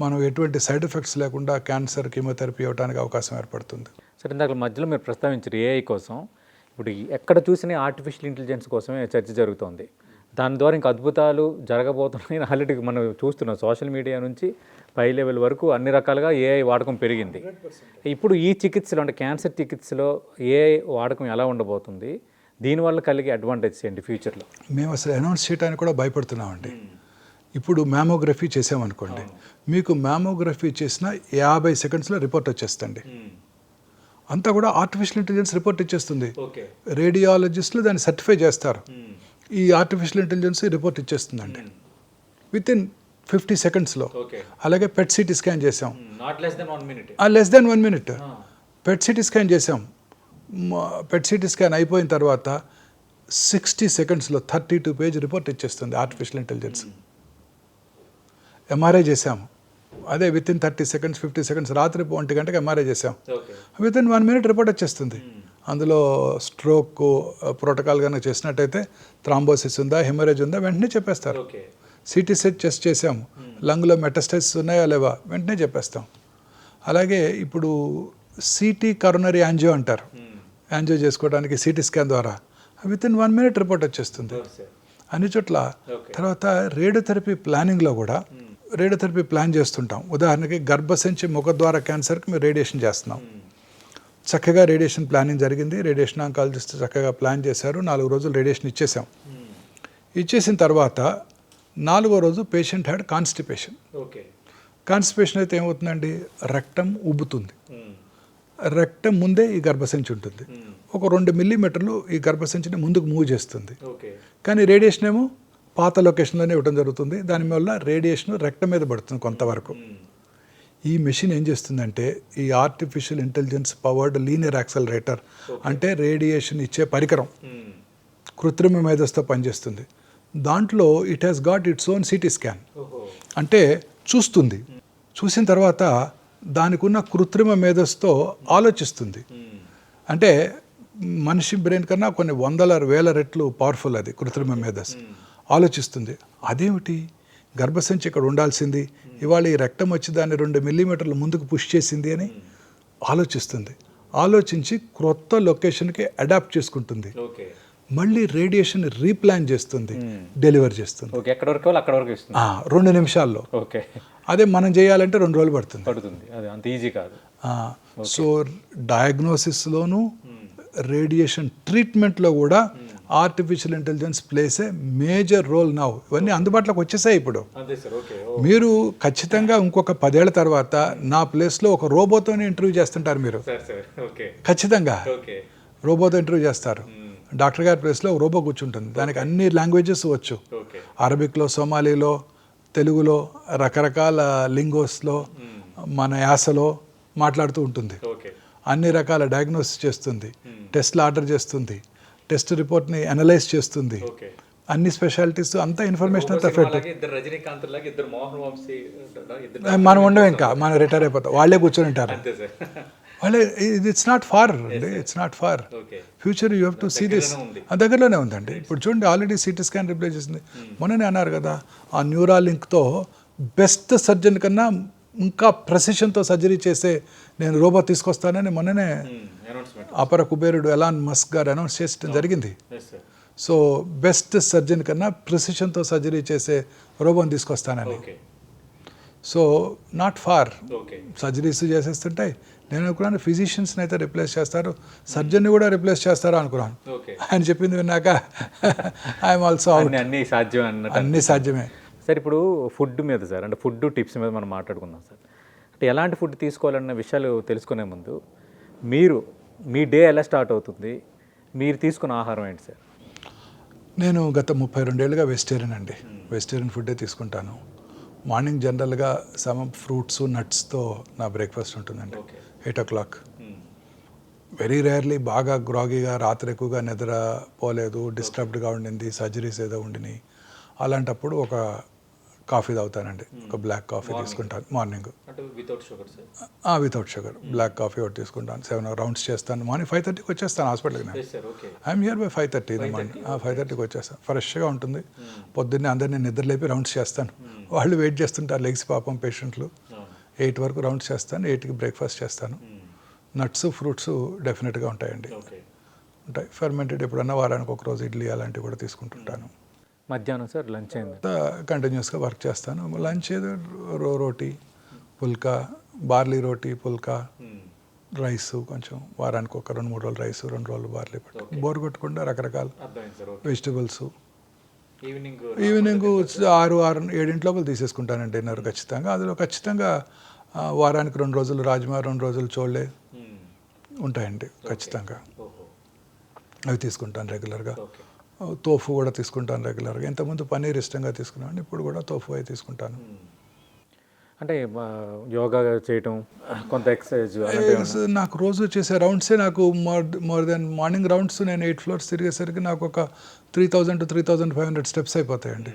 మనం ఎటువంటి సైడ్ ఎఫెక్ట్స్ లేకుండా క్యాన్సర్ కీమోథెరపీ ఇవ్వడానికి అవకాశం ఏర్పడుతుంది. సరే, ఇందాక మధ్యలో మీరు ప్రస్తావించారు ఏఐ కోసం. ఇప్పుడు ఎక్కడ చూసినా ఆర్టిఫిషియల్ ఇంటెలిజెన్స్ కోసమే చర్చ జరుగుతోంది. దాని ద్వారా ఇంకా అద్భుతాలు జరగబోతున్నాయి. ఆల్రెడీ మనం చూస్తున్నాం సోషల్ మీడియా నుంచి పై లెవెల్ వరకు అన్ని రకాలుగా ఏఐ వాడకం పెరిగింది. ఇప్పుడు ఈ చికిత్సలో అంటే క్యాన్సర్ చికిత్సలో ఏఐ వాడకం ఎలా ఉండబోతుంది, దీనివల్ల కలిగే అడ్వాంటేజ్ ఏంటి ఫ్యూచర్లో? మేము అసలు అనౌన్స్ చేయడానికి కూడా భయపడుతున్నామండి. ఇప్పుడు మ్యామోగ్రఫీ చేసామనుకోండి, మీకు మ్యామోగ్రఫీ చేసిన 50 సెకండ్స్లో రిపోర్ట్ వచ్చేస్తుంది. అంతా కూడా ఆర్టిఫిషియల్ ఇంటెలిజెన్స్ రిపోర్ట్ ఇచ్చేస్తుంది. రేడియాలజిస్టులు దాన్ని సర్టిఫై చేస్తారు. ఈ ఆర్టిఫిషియల్ ఇంటెలిజెన్స్ రిపోర్ట్ ఇచ్చేస్తుందండి విత్ ఇన్ 50 సెకండ్స్లో. అలాగే పెట్ సిటీ స్కాన్ చేసాం, less than 1 minute PET CT scan చేసాం. పెట్ సిటీ స్కాన్ అయిపోయిన తర్వాత 60 సెకండ్స్లో 32 పేజ్ రిపోర్ట్ ఇచ్చేస్తుంది ఆర్టిఫిషియల్ ఇంటెలిజెన్స్. ఎంఆర్ఐ చేసాం, అదే విత్ ఇన్ 30 సెకండ్స్ 50 సెకండ్స్, రాత్రి 1 గంటకి ఎంఆర్ఐ చేసాం, విత్ ఇన్ 1 మినిట్ రిపోర్ట్ వచ్చేస్తుంది. అందులో స్ట్రోక్ ప్రోటోకాల్ కనుక చేసినట్టయితే థ్రాంబోసిస్ ఉందా, హెమరేజ్ ఉందా వెంటనే చెప్పేస్తారు. సిటీ సెట్ చెస్ట్ చేసాం, లంగ్లో మెటాస్టైసిస్ ఉన్నాయా లేవా వెంటనే చెప్పేస్తాం. అలాగే ఇప్పుడు సిటీ కరోనరీ యాంజియో అంటారు, యాంజియో చేసుకోవడానికి సిటీ స్కాన్ ద్వారా విత్ ఇన్ 1 మినిట్ రిపోర్ట్ వచ్చేస్తుంది అన్ని చోట్ల. తర్వాత రేడియోథెరపీ ప్లానింగ్లో కూడా రేడియోథెరపీ ప్లాన్ చేస్తుంటాం. ఉదాహరణకి గర్భసంచి ముఖద్వార క్యాన్సర్కి మేము రేడియేషన్ చేస్తున్నాం. చక్కగా రేడియేషన్ ప్లానింగ్ జరిగింది, రేడియేషన్ ఆంకాలజిస్ట్ చక్కగా ప్లాన్ చేశారు. 4 రోజులు రేడియేషన్ ఇచ్చేసాం. ఇచ్చేసిన తర్వాత 4వ రోజు పేషెంట్ హ్యాడ్ కాన్స్టిపేషన్. కాన్స్టిపేషన్ అయితే ఏమవుతుందండి, రక్తం ఉబ్బుతుంది. రక్తం ముందే ఈ గర్భసంచి ఉంటుంది, ఒక 2 మిల్లీమీటర్లు ఈ గర్భసంచిని ముందుకు మూవ్ చేస్తుంది. కానీ రేడియేషన్ ఏమో పాత లొకేషన్లోనే ఇవ్వడం జరుగుతుంది. దానివల్ల రేడియేషన్ రక్తం మీద పడుతుంది కొంతవరకు. ఈ మెషిన్ ఏం చేస్తుందంటే ఈ artificial intelligence powered linear accelerator అంటే రేడియేషన్ ఇచ్చే పరికరం కృత్రిమ మేధస్సుతో పనిచేస్తుంది. దాంట్లో it has got its own CT scan. అంటే చూస్తుంది, చూసిన తర్వాత దానికి ఉన్న కృత్రిమ మేధస్సుతో ఆలోచిస్తుంది. అంటే మనిషి బ్రెయిన్ కన్నా కొన్ని 100,000 రెట్లు పవర్ఫుల్ అది కృత్రిమ మేధస్సు. ఆలోచిస్తుంది, అదేమిటి గర్భసంచి ఇక్కడ ఉండాల్సింది, ఇవాళ ఈ రక్తం వచ్చి దాన్ని 2 మిల్లీమీటర్లు ముందుకు పుష్ చేసింది అని ఆలోచిస్తుంది. ఆలోచించి క్రొత్త లొకేషన్కి అడాప్ట్ చేసుకుంటుంది. మళ్ళీ రేడియేషన్ రీప్లాన్ చేస్తుంది, డెలివర్ చేస్తుంది. 2 నిమిషాల్లో. అదే మనం చేయాలంటే 2 రోజులు పడుతుంది. అంత ఈజీ కాదు. సో డయాగ్నోసిస్లోను రేడియేషన్ ట్రీట్మెంట్లో కూడా artificial intelligence place a major role now. ఇవన్నీ అందుబాటులోకి వచ్చేసాయి ఇప్పుడు. మీరు ఖచ్చితంగా ఇంకొక 10 ఏళ్ల తర్వాత నా ప్లేస్లో ఒక రోబోతోనే ఇంటర్వ్యూ చేస్తుంటారు మీరు. ఖచ్చితంగా రోబోతో ఇంటర్వ్యూ చేస్తారు. డాక్టర్ గారి ప్లేస్లో ఒక రోబో కూర్చుంటుంది, దానికి అన్ని లాంగ్వేజెస్ వచ్చు. అరబిక్లో, సోమాలీలో, తెలుగులో, రకరకాల లింగోస్లో, మన యాసలో మాట్లాడుతూ ఉంటుంది. అన్ని రకాల డయాగ్నోసిస్ చేస్తుంది, టెస్ట్లు ఆర్డర్ చేస్తుంది, టెస్ట్ రిపోర్ట్ని అనలైజ్ చేస్తుంది. అన్ని స్పెషాలిటీస్ అంతా ఇన్ఫర్మేషన్ అంతా మనం ఉండవు, ఇంకా మనం రిటైర్ అయిపోతాం, వాళ్ళే కూర్చొని ఉంటారు. వాళ్ళే ఇట్స్ నాట్ ఫార్ అండి, it's not far future. You have to see this. దగ్గరలోనే ఉందండి. ఇప్పుడు చూడండి, ఆల్రెడీ సిటీ స్కాన్ రిప్లేస్ చేసింది. మొన్ననే అన్నారు కదా, ఆ న్యూరాలింక్తో బెస్ట్ సర్జన్ కన్నా ఇంకా ప్రెసిషన్తో సర్జరీ చేసే నేను రోబో తీసుకొస్తానని మొన్ననే అపర కుబేరుడు ఎలాన్ మస్క్ గారు అనౌన్స్ చేయడం జరిగింది. సో బెస్ట్ సర్జన్ కన్నా ప్రెసిషన్తో సర్జరీ చేసే రోబోని తీసుకొస్తానని. సో నాట్ ఫార్ సర్జరీస్ చేసేస్తుంటాయి. నేను అనుకున్నాను ఫిజిషియన్స్ని అయితే రిప్లేస్ చేస్తారు, సర్జన్ని కూడా రిప్లేస్ చేస్తారా అనుకున్నాను. ఆయన చెప్పింది విన్నాక ఐఎమ్ ఆల్సో అన్నీ సాధ్యమే. సార్ ఇప్పుడు ఫుడ్ మీద సార్, అంటే ఫుడ్ టిప్స్ మీద మనం మాట్లాడుకుందాం సార్. అంటే ఎలాంటి ఫుడ్ తీసుకోవాలన్న విషయాలు తెలుసుకునే ముందు మీ డే ఎలా స్టార్ట్ అవుతుంది, మీరు తీసుకున్న ఆహారం ఏంటి సార్? నేను గత 32 ఏళ్ళుగా వెజిటేరియన్ అండి. వెజిటేరియన్ ఫుడ్డే తీసుకుంటాను. మార్నింగ్ జనరల్గా సమ్ ఫ్రూట్స్ నట్స్తో నా బ్రేక్ఫాస్ట్ ఉంటుందండి. 8 o'clock. వెరీ రేర్లీ బాగా గ్రాగీగా రాత్రి ఎక్కువగా నిద్ర పోలేదు, డిస్టర్బ్డ్గా ఉండింది, సర్జరీస్ ఏదో ఉండినాయి, అలాంటప్పుడు ఒక కాఫీ తాగుతానండి. ఒక బ్లాక్ కాఫీ తీసుకుంటాను morning. Without sugar black coffee ఒకటి తీసుకుంటాను. 7 రౌండ్స్ చేస్తాను. మార్నింగ్ 5:30కి వచ్చేస్తాను హాస్పిటల్కి. I'm here by 5:30 morning. 5:30కి వచ్చేస్తాను. ఫ్రెష్గా ఉంటుంది. పొద్దున్నే అందరినీ నిద్రలేపి రౌండ్స్ చేస్తాను. వాళ్ళు వెయిట్ చేస్తుంటారు లెగ్స్ పాపం పేషెంట్లు. 8 వరకు రౌండ్స్ చేస్తాను. 8కి బ్రేక్ఫాస్ట్ చేస్తాను. నట్స్ ఫ్రూట్స్ డెఫినెట్గా ఉంటాయండి. ఉంటాయి. ఫెర్మెంటెడ్ ఎప్పుడన్నా వారానికి ఒక రోజు ఇడ్లీ అలాంటివి కూడా తీసుకుంటుంటాను. మధ్యాహ్నం సార్ లంచ్ అయింది. కంటిన్యూస్గా వర్క్ చేస్తాను. లంచ్ ఏదో రోటీ, పుల్కా, బార్లీ రోటీ, పుల్కా, రైస్ కొంచెం వారానికి ఒక 2-3 రోజులు రైస్, 2 రోజులు బార్లీ పెట్టు. బోర్ కొట్టకుండా రకరకాల వెజిటబుల్స్. ఈవినింగ్ 6-7 లోపల తీసేసుకుంటానండి డిన్నర్ ఖచ్చితంగా. అందులో ఖచ్చితంగా వారానికి 2 రోజులు రాజ్మా, 2 రోజులు చోళ్ళే ఉంటాయండి ఖచ్చితంగా. అవి తీసుకుంటాను రెగ్యులర్గా. తోఫు కూడా తీసుకుంటాను రెగ్యులర్గా. ఇంతకుముందు పన్నీర్ ఇష్టంగా తీసుకున్నాను, ఇప్పుడు కూడా తోఫు అవి తీసుకుంటాను. అంటే యోగా చేయటం, కొంత ఎక్సర్సైజ్ నాకు రోజు చేసే రౌండ్సే నాకు మోర్ దెన్ మార్నింగ్ రౌండ్స్ నేను 8 ఫ్లోర్స్ తిరిగేసరికి నాకు ఒక 3000 to 3500 స్టెప్స్ అయిపోతాయండి.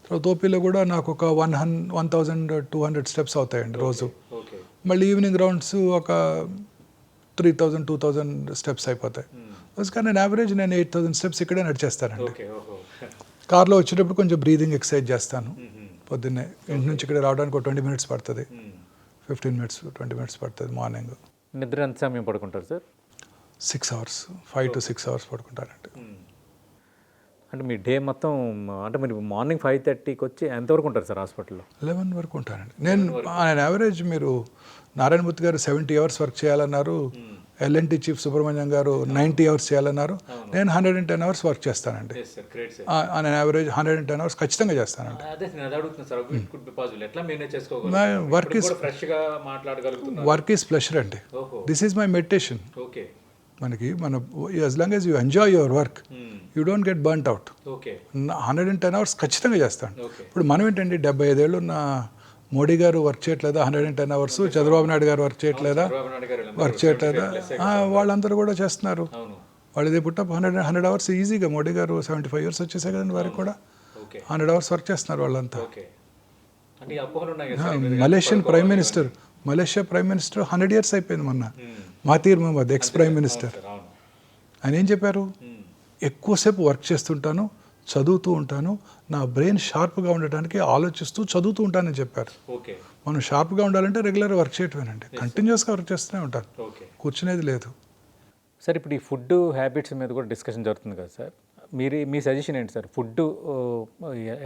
తర్వాత ఓపీలో కూడా నాకు ఒక 1200 స్టెప్స్ అవుతాయండి రోజు. మళ్ళీ ఈవినింగ్ రౌండ్స్ ఒక 3000-2000 స్టెప్స్ అయిపోతాయి. కానీ నేను యావరేజ్ 8000 స్టెప్స్ ఇక్కడే నడిచేస్తానండి. కార్లో వచ్చేటప్పుడు కొంచెం బ్రీదింగ్ ఎక్సర్సైజ్ చేస్తాను. పొద్దున్నే ఇంటి నుంచి ఇక్కడ రావడానికి ఒక 20 minutes పడుతుంది, 15 minutes 20 minutes పడుతుంది. మార్నింగ్ నిద్ర ఎంత సమయం పడుకుంటారు సార్? 6 hours, 5 to 6 hours పడుకుంటానండి. అంటే మీ డే మొత్తం, అంటే మీరు మార్నింగ్ 5:30కి వచ్చి ఎంతవరకు ఉంటారు సార్ హాస్పిటల్లో? 11 వరకు ఉంటానండి. నేను యావరేజ్ మీరు నారాయణమూర్తి గారు 70 hours వర్క్ చేయాలన్నారు, L&T చీఫ్ సుబ్రహ్మణ్యం గారు 90 hours చేయాలన్నారు. నేను 110 hours వర్క్ చేస్తానండి. యావరేజ్ 110 hours ఖచ్చితంగా చేస్తానండి. వర్క్ ఈజ్ ప్లెజర్ అండి. This is my meditation. మనకి as long as you enjoy your work, you don't get burnt out. 110 hours ఖచ్చితంగా చేస్తాను. ఇప్పుడు మనం ఏంటండి 75 ఏళ్ళు ఉన్న మోడీ గారు వర్క్ చేయట్లేదా 110 hours? చంద్రబాబు నాయుడు గారు వర్క్ చేయట్లేదా? వాళ్ళందరూ కూడా చేస్తున్నారు. వాళ్ళు ఇదే పుట్టప్ 100 hours ఈజీగా. మోడీ గారు 75 years వచ్చేసాయి కదండి, వారికి కూడా 100 hours వర్క్ చేస్తున్నారు వాళ్ళంతా. మలేషియా ప్రైమ్ మినిస్టర్ 100 years అయిపోయింది మొన్న. Mahathir Mohamad ex prime minister, ఆయన ఏం చెప్పారు? ఎక్కువసేపు వర్క్ చేస్తుంటాను, చదువుతూ ఉంటాను, నా బ్రెయిన్ షార్ప్గా ఉండటానికి ఆలోచిస్తూ చదువుతూ ఉంటానని చెప్పారు. మనం షార్ప్గా ఉండాలంటే రెగ్యులర్గా వర్క్ చేయటమేనండి. కంటిన్యూస్గా వర్క్ చేస్తూనే ఉంటాను, కూర్చునేది లేదు. సార్ ఇప్పుడు ఈ ఫుడ్ హ్యాబిట్స్ మీద కూడా డిస్కషన్ జరుగుతుంది కదా సార్, మీ సజెషన్ ఏంటి సార్? ఫుడ్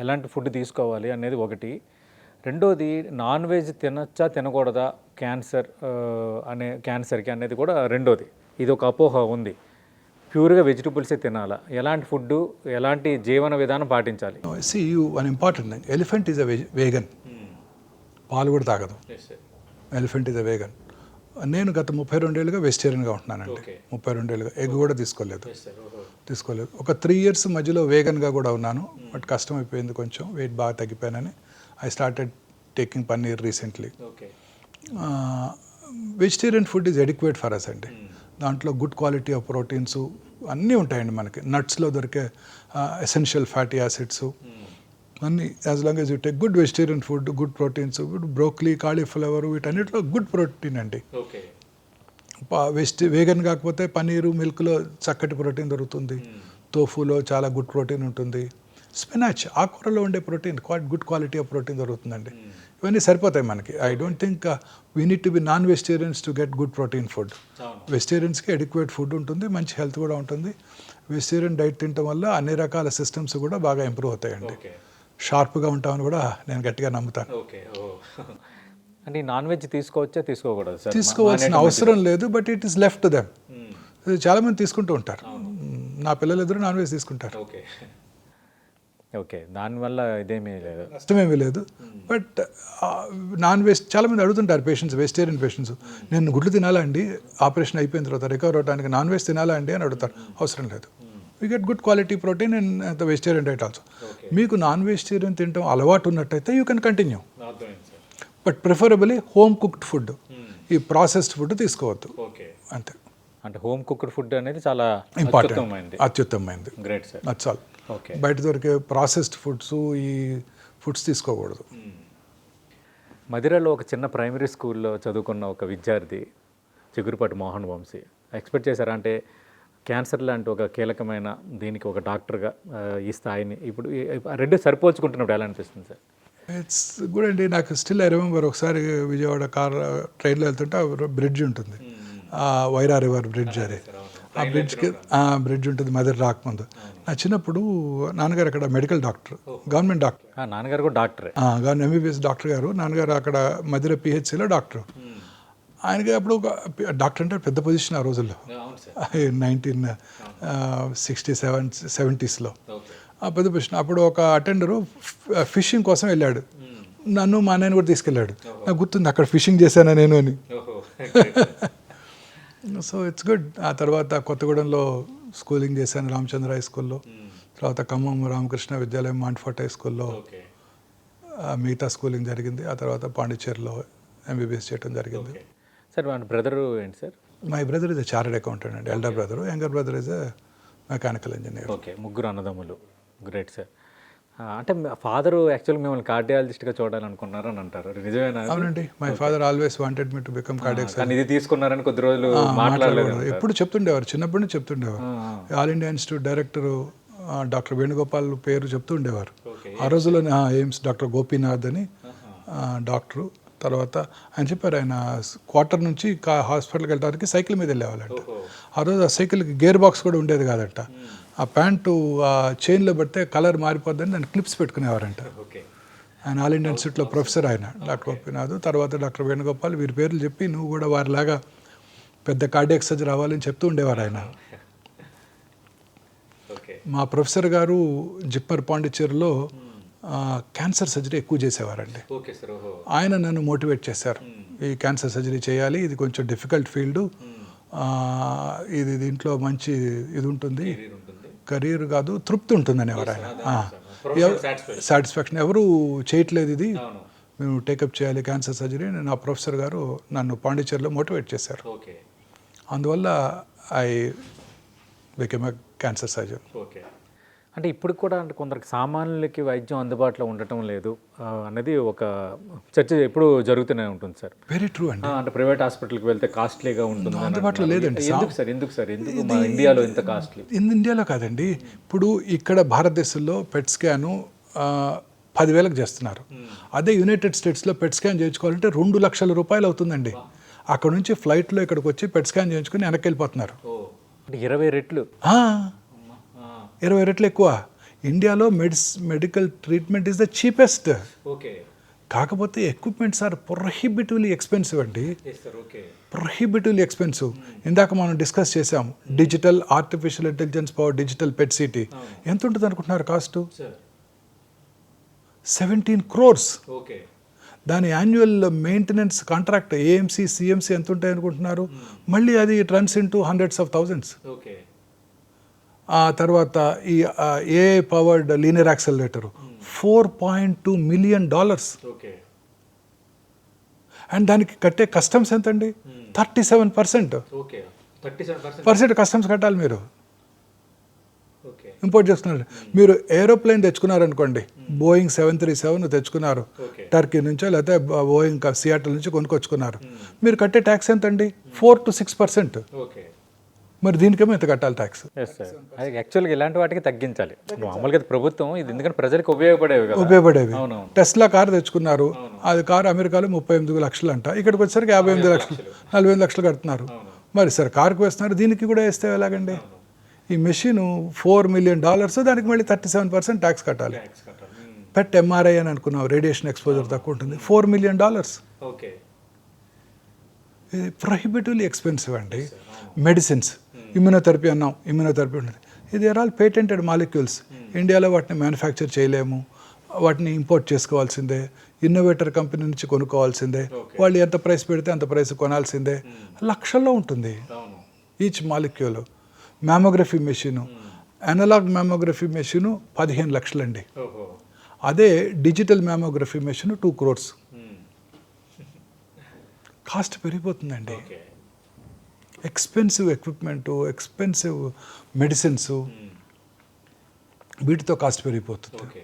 ఎలాంటి ఫుడ్ తీసుకోవాలి అనేది ఒకటి. రెండోది, నాన్ వెజ్ తినచ్చా తినకూడదా క్యాన్సర్కి అనేది కూడా రెండోది. ఇది ఒక అపోహ ఉంది. ప్యూర్గా వెజిటబుల్సే తినాలా? ఎలాంటి ఫుడ్, ఎలాంటి జీవన విధానం పాటించాలి? One important thing, elephant is a vegan. పాలు కూడా తాగదు. Elephant is a vegan. నేను గత 32 ఏళ్ళుగా వెజిటేరియన్గా ఉంటున్నానండి. 32 ఏళ్ళుగా ఎగ్ కూడా తీసుకోలేదు. ఒక 3 years మధ్యలో వేగన్గా కూడా ఉన్నాను, బట్ కష్టం అయిపోయింది కొంచెం, వెయిట్ బాగా తగ్గిపోయానని I started taking paneer recently. Vegetarian food is adequate for us అండి. దాంట్లో గుడ్ క్వాలిటీ ఆఫ్ ప్రోటీన్స్ అన్నీ ఉంటాయండి మనకి. నట్స్లో దొరికే ఎసెన్షియల్ ఫ్యాటీ యాసిడ్స్ అన్నీ. As long as you take good vegetarian food, good proteins, broccoli, cauliflower, వీటన్నిటిలో గుడ్ ప్రోటీన్ అండి. వేగన్ కాకపోతే పన్నీరు, మిల్క్లో చక్కటి ప్రోటీన్ దొరుకుతుంది. తోఫులో చాలా గుడ్ ప్రోటీన్ ఉంటుంది. స్పినాచ్, ఆకుకూరలో ఉండే protein, good quality of protein దొరుకుతుందండి. ఇవన్నీ సరిపోతాయి మనకి. I don't think we need to be non vegetarians to get good protein food. వెజిటేరియన్స్కి ఎడిక్వేట్ ఫుడ్ ఉంటుంది, మంచి హెల్త్ కూడా ఉంటుంది. వెజిటేరియన్ డైట్ తినడం వల్ల అన్ని రకాల సిస్టమ్స్ కూడా బాగా ఇంప్రూవ్ అవుతాయండి. షార్ప్గా ఉంటామని కూడా నేను గట్టిగా నమ్ముతాను. అంటే నాన్ వెజ్ తీసుకోవచ్చా తీసుకోకూడదు సార్? తీసుకోవాల్సిన అవసరం లేదు, but it is left them. చాలామంది తీసుకుంటూ ఉంటారు. నా పిల్లలు ఎదురు నాన్ వెజ్ తీసుకుంటారు. ఓకే, దానివల్ల ఇదేమీ లేదు, నష్టమేమీ లేదు. బట్ నాన్ వెజ్ చాలామంది అడుగుతుంటారు పేషెంట్స్, వెజిటేరియన్ పేషెంట్స్, నేను గుడ్లు తినాలా అండి, ఆపరేషన్ అయిపోయిన తర్వాత రికవర్ అవడానికి నాన్ వెజ్ తినాలా అండి అని అడుగుతారు. అవసరం లేదు. We get good quality protein in the vegetarian diet also. మీకు నాన్ వెజిటేరియన్ తినడం అలవాటు ఉన్నట్టయితే you can continue, but preferably home cooked food. ఈ ప్రాసెస్డ్ ఫుడ్ తీసుకోవద్దు అంతే. అంటే హోమ్ కుక్డ్ ఫుడ్ అనేది చాలా ఇంపార్టెంట్, అత్యుత్తమైంది. Great sir. That's all. బయట దొరికే ప్రాసెస్డ్ ఫుడ్స్, ఈ ఫుడ్స్ తీసుకోకూడదు. మదిరలో ఒక చిన్న ప్రైమరీ స్కూల్లో చదువుకున్న ఒక విద్యార్థి చిగురుపాటి మోహన్ వంశీ ఎక్స్పెక్ట్ చేశారా? అంటే క్యాన్సర్ లాంటి ఒక కీలకమైన దీనికి ఒక డాక్టర్గా ఈ స్థాయిని ఇప్పుడు రెండు సరిపోల్చుకుంటున్నప్పుడు ఎలా అనిపిస్తుంది సార్? ఇట్స్ గుడ్ అండి. నాకు స్టిల్ ఐ రిమెంబర్ ఒకసారి విజయవాడ ట్రైన్లో వెళ్తుంటే బ్రిడ్జ్ ఉంటుంది, వైరా రివర్ బ్రిడ్జ్. అది ఆ బ్రిడ్జ్కి బ్రిడ్జ్ ఉంటుంది మదర్ రాకముందు. నా చిన్నప్పుడు నాన్నగారు అక్కడ మెడికల్ డాక్టర్, గవర్నమెంట్ డాక్టర్, నాన్నగారు కూడా డాక్టరే. గవర్నమెంట్ ఎంబీబీఎస్ డాక్టర్ గారు. నాన్నగారు అక్కడ మధుర పిహెచ్సిలో డాక్టర్. ఆయనకి అప్పుడు డాక్టర్ అంటే పెద్ద పొజిషన్ ఆ రోజుల్లో, 1967-70s ఆ పెద్ద పొజిషన్. అప్పుడు ఒక అటెండరు ఫిషింగ్ కోసం వెళ్ళాడు, నన్ను మా అన్నయ్యని కూడా తీసుకెళ్ళాడు. నాకు గుర్తుంది అక్కడ ఫిషింగ్ చేశాను నేను అని. So it's good. ఆ తర్వాత కొత్తగూడెంలో స్కూలింగ్ చేశాను, రామచంద్ర హై స్కూల్లో. తర్వాత ఖమ్మం రామకృష్ణ విద్యాలయం మాంట్ఫోర్ట్ హై స్కూల్లో మిగతా స్కూలింగ్ జరిగింది. ఆ తర్వాత పాండిచ్చేరిలో ఎంబీబీఎస్ చేయడం జరిగింది. సార్ మన బ్రదరు ఏంటి sir? My brother is a chartered accountant అండి, elder brother. Younger brother is a mechanical engineer. Okay, ముగ్గురు అన్నదమ్ములు. Great sir. అంటే ఫాదర్ యాక్చువల్గా మిమ్మల్ని కార్డియాలజిస్ట్గా చూడాలనుకున్నారని అంటారు, నిజమేనా? అవునండి, my father always wanted me to become cardiac surgeon. ఇది తీసుకున్నారని కొద్ది రోజులు మాట్లాడలేదు. ఎప్పుడు చెప్తుండేవారు, చిన్నప్పటి నుంచి చెప్తుండేవారు. All India Institute director doctor Venugopal పేరు చెప్తూ ఉండేవారు. ఆ రోజుల్లోనే ఎయిమ్స్ డాక్టర్ గోపీనాథ్ అని డాక్టరు. తర్వాత ఆయన చెప్పారు, ఆయన క్వార్టర్ నుంచి హాస్పిటల్కి వెళ్ళడానికి సైకిల్ మీద వెళ్ళేవాళ్ళంట. ఆ రోజు ఆ సైకిల్కి గేర్ బాక్స్ కూడా ఉండేది కాదట. ఆ ప్యాంటు ఆ చైన్లో పెడితే కలర్ మారిపోద్దని దాన్ని క్లిప్స్ పెట్టుకునేవారంట. ఆయన ఆల్ ఇండియా ఇన్స్టిట్యూట్లో ప్రొఫెసర్ ఆయన డాక్టర్ గోపీనాథ్. తర్వాత డాక్టర్ వేణుగోపాల్, వీరి పేర్లు చెప్పి నువ్వు కూడా వారిలాగా పెద్ద కార్డియాక్ సర్జరీ అవ్వాలని చెప్తూ ఉండేవారు ఆయన. మా ప్రొఫెసర్ గారు జిప్పర్ పాండిచ్చేరిలో క్యాన్సర్ సర్జరీ ఎక్కువ చేసేవారండి. ఆయన నన్ను మోటివేట్ చేశారు, ఈ క్యాన్సర్ సర్జరీ చేయాలి, ఇది కొంచెం డిఫికల్ట్ ఫీల్డ్, ఇది దీంట్లో మంచి ఇది ఉంటుంది, కెరీర్ కాదు తృప్తి ఉంటుంది అనేవారు ఆయన. సాటిస్ఫాక్షన్, ఎవరు చేయట్లేదు ఇది, మేము టేకప్ చేయాలి క్యాన్సర్ సర్జరీ. నా ప్రొఫెసర్ గారు నన్ను పాండిచ్చేరిలో మోటివేట్ చేశారు. అందువల్ల I became a cancer surgeon. అంటే ఇప్పుడు కూడా అంటే కొందరికి సామాన్యులకి వైద్యం అందుబాటులో ఉండటం లేదు అనేది ఒక చర్చ ఎప్పుడు జరుగుతూనే ఉంటుంది సార్. వెరీ ట్రూ అండి. అంటే ప్రైవేట్ హాస్పిటల్కి వెళ్తే కాస్ట్లీగా ఉంటుంది, అందుబాటులో లేదండి. ఎందుకు సార్ మా ఇండియాలో ఇంత కాస్ట్లీ? ఇండియాలో కాదండి, ఇప్పుడు ఇక్కడ భారతదేశంలో పెట్ స్కాను 10,000కి చేస్తున్నారు. అదే యునైటెడ్ స్టేట్స్లో పెట్ స్కాన్ చేయించుకోవాలంటే 2 లక్షల రూపాయలు అవుతుందండి. అక్కడ నుంచి ఫ్లైట్లో ఇక్కడికి వచ్చి పెట్ స్కాన్ చేయించుకుని వెనక్కి వెళ్ళిపోతున్నారు. అంటే 20 రెట్లు, 20 రెట్లు ఎక్కువ. ఇండియాలో medical treatment is the cheapest. కాకపోతే ఎక్విప్మెంట్స్ ఆర్ ప్రొహిబిటివ్లీ ఎక్స్పెన్సివ్ అండి, ప్రొహిబిటివ్లీ ఎక్స్పెన్సివ్. ఇందాక మనం డిస్కస్ చేసాము, digital artificial intelligence power digital PET city ఎంత ఉంటుంది అనుకుంటున్నారు కాస్ట్? 17 crores. దాని annual maintenance contract AMC CMC ఎంత ఉంటాయి అనుకుంటున్నారు? మళ్ళీ అది runs in to hundreds of thousands. ఆ తర్వాత ఈ AI powered linear accelerator $4.2 million. And దానికి కట్టే కస్టమ్స్ ఎంత అండి? 37% కస్టమ్స్ కట్టాలి మీరు. ఇంపోర్ట్ చేసుకున్నారు. మీరు ఏరోప్లేన్ తెచ్చుకున్నారనుకోండి, బోయింగ్ 737 తెచ్చుకున్నారు టర్కీ నుంచో, లేకపోతే బోయింగ్ సియాటల్ నుంచి కొనుక్కొచ్చుకున్నారు, మీరు కట్టే ట్యాక్స్ ఎంత అండి? 4 to 6%. మరి దీనికేమో ఎంత కట్టాలి ట్యాక్స్? యాక్చువల్గా ఇలాంటి వాటికి తగ్గించాలి మామూలుగా ప్రభుత్వం, ఇది ఎందుకంటే ప్రజలకు ఉపయోగపడేవి. టెస్లా కారు తెచ్చుకున్నారు, అది కారు అమెరికాలో 38 లక్షలు అంట, ఇక్కడికి వచ్చేసరికి 58 లక్షలు 45 లక్షలు కడుతున్నారు. మరి సరే కారుకు వేస్తున్నారు, దీనికి కూడా వేస్తే ఎలాగండి? ఈ మెషిన్ $4 million, దానికి మళ్ళీ 37% ట్యాక్స్ కట్టాలి. పెట్ ఎంఆర్ఐ అని అనుకున్నాం, రేడియేషన్ ఎక్స్పోజర్ తక్కువ ఉంటుంది, $4 million. ఇది ప్రొహిబిటివ్లీ ఎక్స్పెన్సివ్ అండి. మెడిసిన్స్, ఇమ్యూనోథెరపీ అన్నాం, ఇమ్యూనోథెరపీ ఉంటుంది, ఇది ఆర్ ఆల్ పేటెంటెడ్ మాలిక్యూల్స్. ఇండియాలో వాటిని మ్యానుఫ్యాక్చర్ చేయలేము, వాటిని ఇంపోర్ట్ చేసుకోవాల్సిందే, ఇన్నోవేటర్ కంపెనీ నుంచి కొనుక్కోవాల్సిందే, వాళ్ళు ఎంత ప్రైస్ పెడితే అంత ప్రైస్ కొనాల్సిందే, లక్షల్లో ఉంటుంది each molecule. Mammography machine, analogue mammography machine 15 లక్షలండి. అదే digital mammography machine 2 crores. Cost పెరిగిపోతుందండి. ఎక్స్పెన్సివ్ ఎక్విప్మెంటు, ఎక్స్పెన్సివ్ మెడిసిన్స్, వీటితో కాస్ట్ పెరిగిపోతుంది.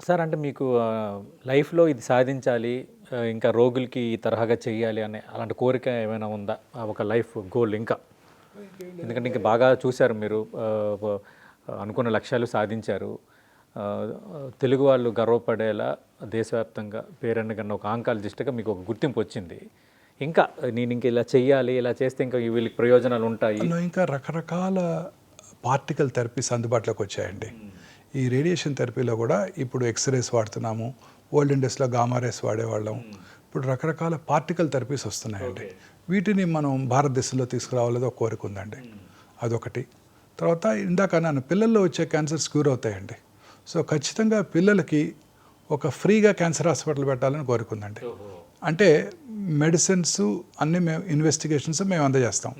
సార్ అంటే మీకు లైఫ్లో ఇది సాధించాలి, ఇంకా రోగులకి ఈ తరహాగా చేయాలి అనే అలాంటి కోరిక ఏమైనా ఉందా? ఒక లైఫ్ గోల్ ఇంకా, ఎందుకంటే ఇంకా బాగా చూశారు మీరు, అనుకున్న లక్ష్యాలు సాధించారు, తెలుగు వాళ్ళు గర్వపడేలా దేశవ్యాప్తంగా పేరెన్నగన్న ఒక ఆంకాలజిస్ట్గా మీకు ఒక గుర్తింపు వచ్చింది. ఇంకా నేను ఇంక ఇలా చెయ్యాలి, ఇలా చేస్తే ఇంకా వీళ్ళకి ప్రయోజనాలు ఉంటాయి. ఇంకా రకరకాల పార్టికల్ థెరపీస్ అందుబాటులోకి వచ్చాయండి. ఈ రేడియేషన్ థెరపీలో కూడా ఇప్పుడు ఎక్స్రేస్ వాడుతున్నాము, ఓల్డెన్ డేస్లో గామా రేస్ వాడేవాళ్ళం. ఇప్పుడు రకరకాల పార్టికల్ థెరపీస్ వస్తున్నాయండి. వీటిని మనం భారతదేశంలో తీసుకురావాలని ఒక కోరిక ఉందండి. అదొకటి. తర్వాత ఇందాక అన్నాను, పిల్లల్లో వచ్చే క్యాన్సర్స్ క్యూర్ అవుతాయండి. సో ఖచ్చితంగా పిల్లలకి ఒక ఫ్రీగా క్యాన్సర్ హాస్పిటల్ పెట్టాలని కోరిక ఉందండి. అంటే మెడిసిన్స్ అన్ని మేము ఇన్వెస్టిగేషన్స్ మేము అందజేస్తాం.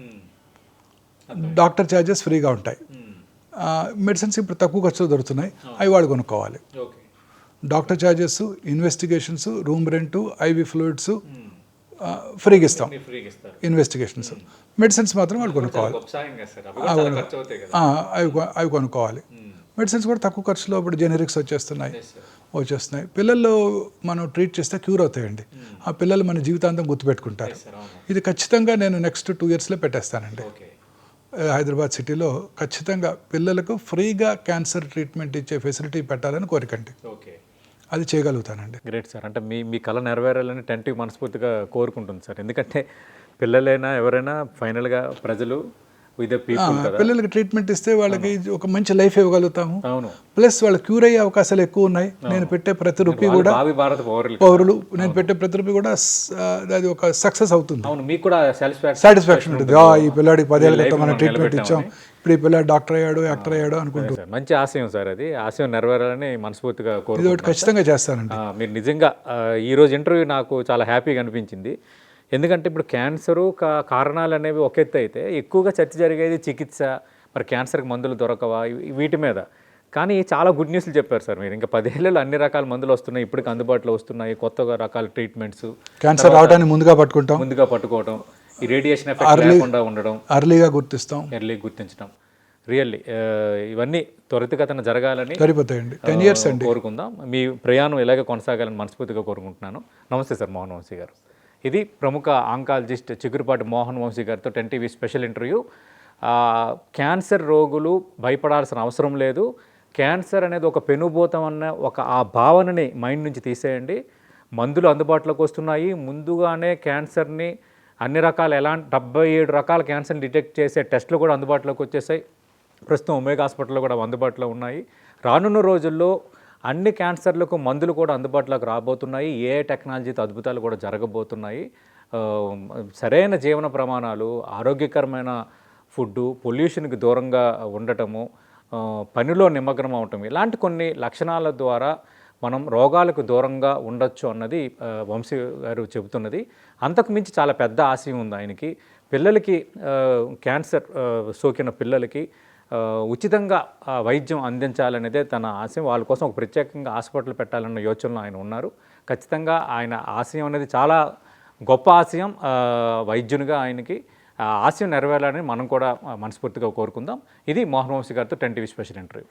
డాక్టర్ ఛార్జెస్ ఫ్రీగా ఉంటాయి. మెడిసిన్స్ ఇప్పుడు తక్కువ ఖర్చులో దొరుకుతున్నాయి, అవి వాళ్ళు కొనుక్కోవాలి. Doctor charges, investigations, room rent, IV fluids ఫ్రీగా ఇస్తాం. ఇన్వెస్టిగేషన్స్, మెడిసిన్స్ మాత్రం వాళ్ళు కొనుక్కోవాలి. అవి కొనుక్కోవాలి. మెడిసిన్స్ కూడా తక్కువ ఖర్చులో ఇప్పుడు జెనరిక్స్ వచ్చేస్తున్నాయి. పిల్లల్లో మనం ట్రీట్ చేస్తే క్యూర్ అవుతాయండి. ఆ పిల్లలు మన జీవితాంతం గుర్తుపెట్టుకుంటారు. ఇది ఖచ్చితంగా నేను నెక్స్ట్ 2 yearsలో పెట్టేస్తానండి. హైదరాబాద్ సిటీలో ఖచ్చితంగా పిల్లలకు ఫ్రీగా క్యాన్సర్ ట్రీట్మెంట్ ఇచ్చే ఫెసిలిటీ పెట్టాలని కోరికండి. అది చేయగలుగుతానండి. Great sir. అంటే మీ కళ నెరవేరాలని టెంటివ్ మనస్ఫూర్తిగా కోరుకుంటుంది సార్. ఎందుకంటే పిల్లలైనా ఎవరైనా ఫైనల్గా ప్రజలు విత్ ద పీపుల్ కదా. పిల్లలకి ట్రీట్మెంట్ ఇస్తే వాళ్ళకి ఒక మంచి లైఫ్ ఇవ్వగలుగుతాము. అవును. ప్లస్ వాళ్ళు క్యూర్ అయ్యే అవకాశాలు ఎక్కువ ఉన్నాయి. నేను పెట్టే ప్రతి రూపీ కూడా భారత పౌరులు నేను పెట్టే ప్రతి రూపీ కూడా అది ఒక సక్సెస్ అవుతుంది. అవును, మీకు కూడా సాటిస్ఫాక్షన్ ఉంటుంది. ఈ పిల్లాడికి 10 ఏళ్ళ క్రితం మనం ట్రీట్మెంట్ ఇచ్చాం, ఇప్పుడు ఈ పిల్లాడు డాక్టర్ అయ్యాడు, యాక్టర్ అయ్యాడు అనుకుంటూ. మంచి ఆశయం సార్. అది ఆశయం నెరవేరాలని మనస్ఫూర్తిగా ఇది ఒకటి కోరుకుంటున్నాను. ఖచ్చితంగా చేస్తానండి. మీరు నిజంగా ఈరోజు ఇంటర్వ్యూ నాకు చాలా హ్యాపీగా అనిపించింది. ఎందుకంటే ఇప్పుడు క్యాన్సరు కారణాలు అనేవి ఒక ఎత్తు అయితే ఎక్కువగా చర్చ జరిగేది చికిత్స, మరి క్యాన్సర్కి మందులు దొరకవా, వీటి మీద. కానీ చాలా గుడ్ న్యూస్లు చెప్పారు సార్ మీరు. ఇంకా 10 ఏళ్ళలో అన్ని రకాల మందులు వస్తున్నాయి, ఇప్పటికి అందుబాటులో వస్తున్నాయి, కొత్తగా రకాల ట్రీట్మెంట్స్. క్యాన్సర్ రావడానికి ముందుగా పట్టుకోవడం, ఈ రేడియేషన్ ఎఫెక్ట్ లేకుండా ఉండడం, ఎర్లీగా గుర్తించడం. రియల్లీ ఇవన్నీ త్వరితగతిన జరగాలని సరిపోతాయండి. 10 years అండి కోరుకుందాం. మీ ప్రయాణం ఇలాగే కొనసాగాలని మనస్ఫూర్తిగా కోరుకుంటున్నాను. నమస్తే సార్ మోహన్ వంశీ గారు. ఇది ప్రముఖ ఆంకాలజిస్ట్ చిగురుపాటి మోహన్ వంశీ గారితో 10 TV స్పెషల్ ఇంటర్వ్యూ. క్యాన్సర్ రోగులు భయపడాల్సిన అవసరం లేదు. క్యాన్సర్ అనేది ఒక పెనుభూతం అన్న ఆ భావనని మైండ్ నుంచి తీసేయండి. మందులు అందుబాటులోకి వస్తున్నాయి. ముందుగానే క్యాన్సర్ని అన్ని రకాల 77 రకాల క్యాన్సర్ని డిటెక్ట్ చేసే టెస్టులు కూడా అందుబాటులోకి వచ్చేసాయి. ప్రస్తుతం ఒమేగా హాస్పిటల్లో కూడా అందుబాటులో ఉన్నాయి. రానున్న రోజుల్లో అన్ని క్యాన్సర్లకు మందులు కూడా అందుబాటులోకి రాబోతున్నాయి. ఏ టెక్నాలజీతో అద్భుతాలు కూడా జరగబోతున్నాయి. సరైన జీవన ప్రమాణాలు, ఆరోగ్యకరమైన ఫుడ్డు, పొల్యూషన్కి దూరంగా ఉండటము, పనిలో నిమగ్నం అవటం, ఇలాంటి కొన్ని లక్షణాల ద్వారా మనం రోగాలకు దూరంగా ఉండొచ్చు అన్నది వంశీ గారు చెబుతున్నది. అంతకు మించి చాలా పెద్ద ఆశయం ఉంది ఆయనకి. పిల్లలకి క్యాన్సర్ సోకిన పిల్లలకి ఉచితంగా వైద్యం అందించాలనేదే తన ఆశయం. వాళ్ళ కోసం ఒక ప్రత్యేకంగా హాస్పిటల్ పెట్టాలన్న యోచనలో ఆయన ఉన్నారు. ఖచ్చితంగా ఆయన ఆశయం అనేది చాలా గొప్ప ఆశయం. వైద్యునిగా ఆయనకి ఆశయం నెరవేరాలని మనం కూడా మనస్ఫూర్తిగా కోరుకుందాం. ఇది మోహన్ వంశీ గారితో 10 TV స్పెషల్ ఇంటర్వ్యూ.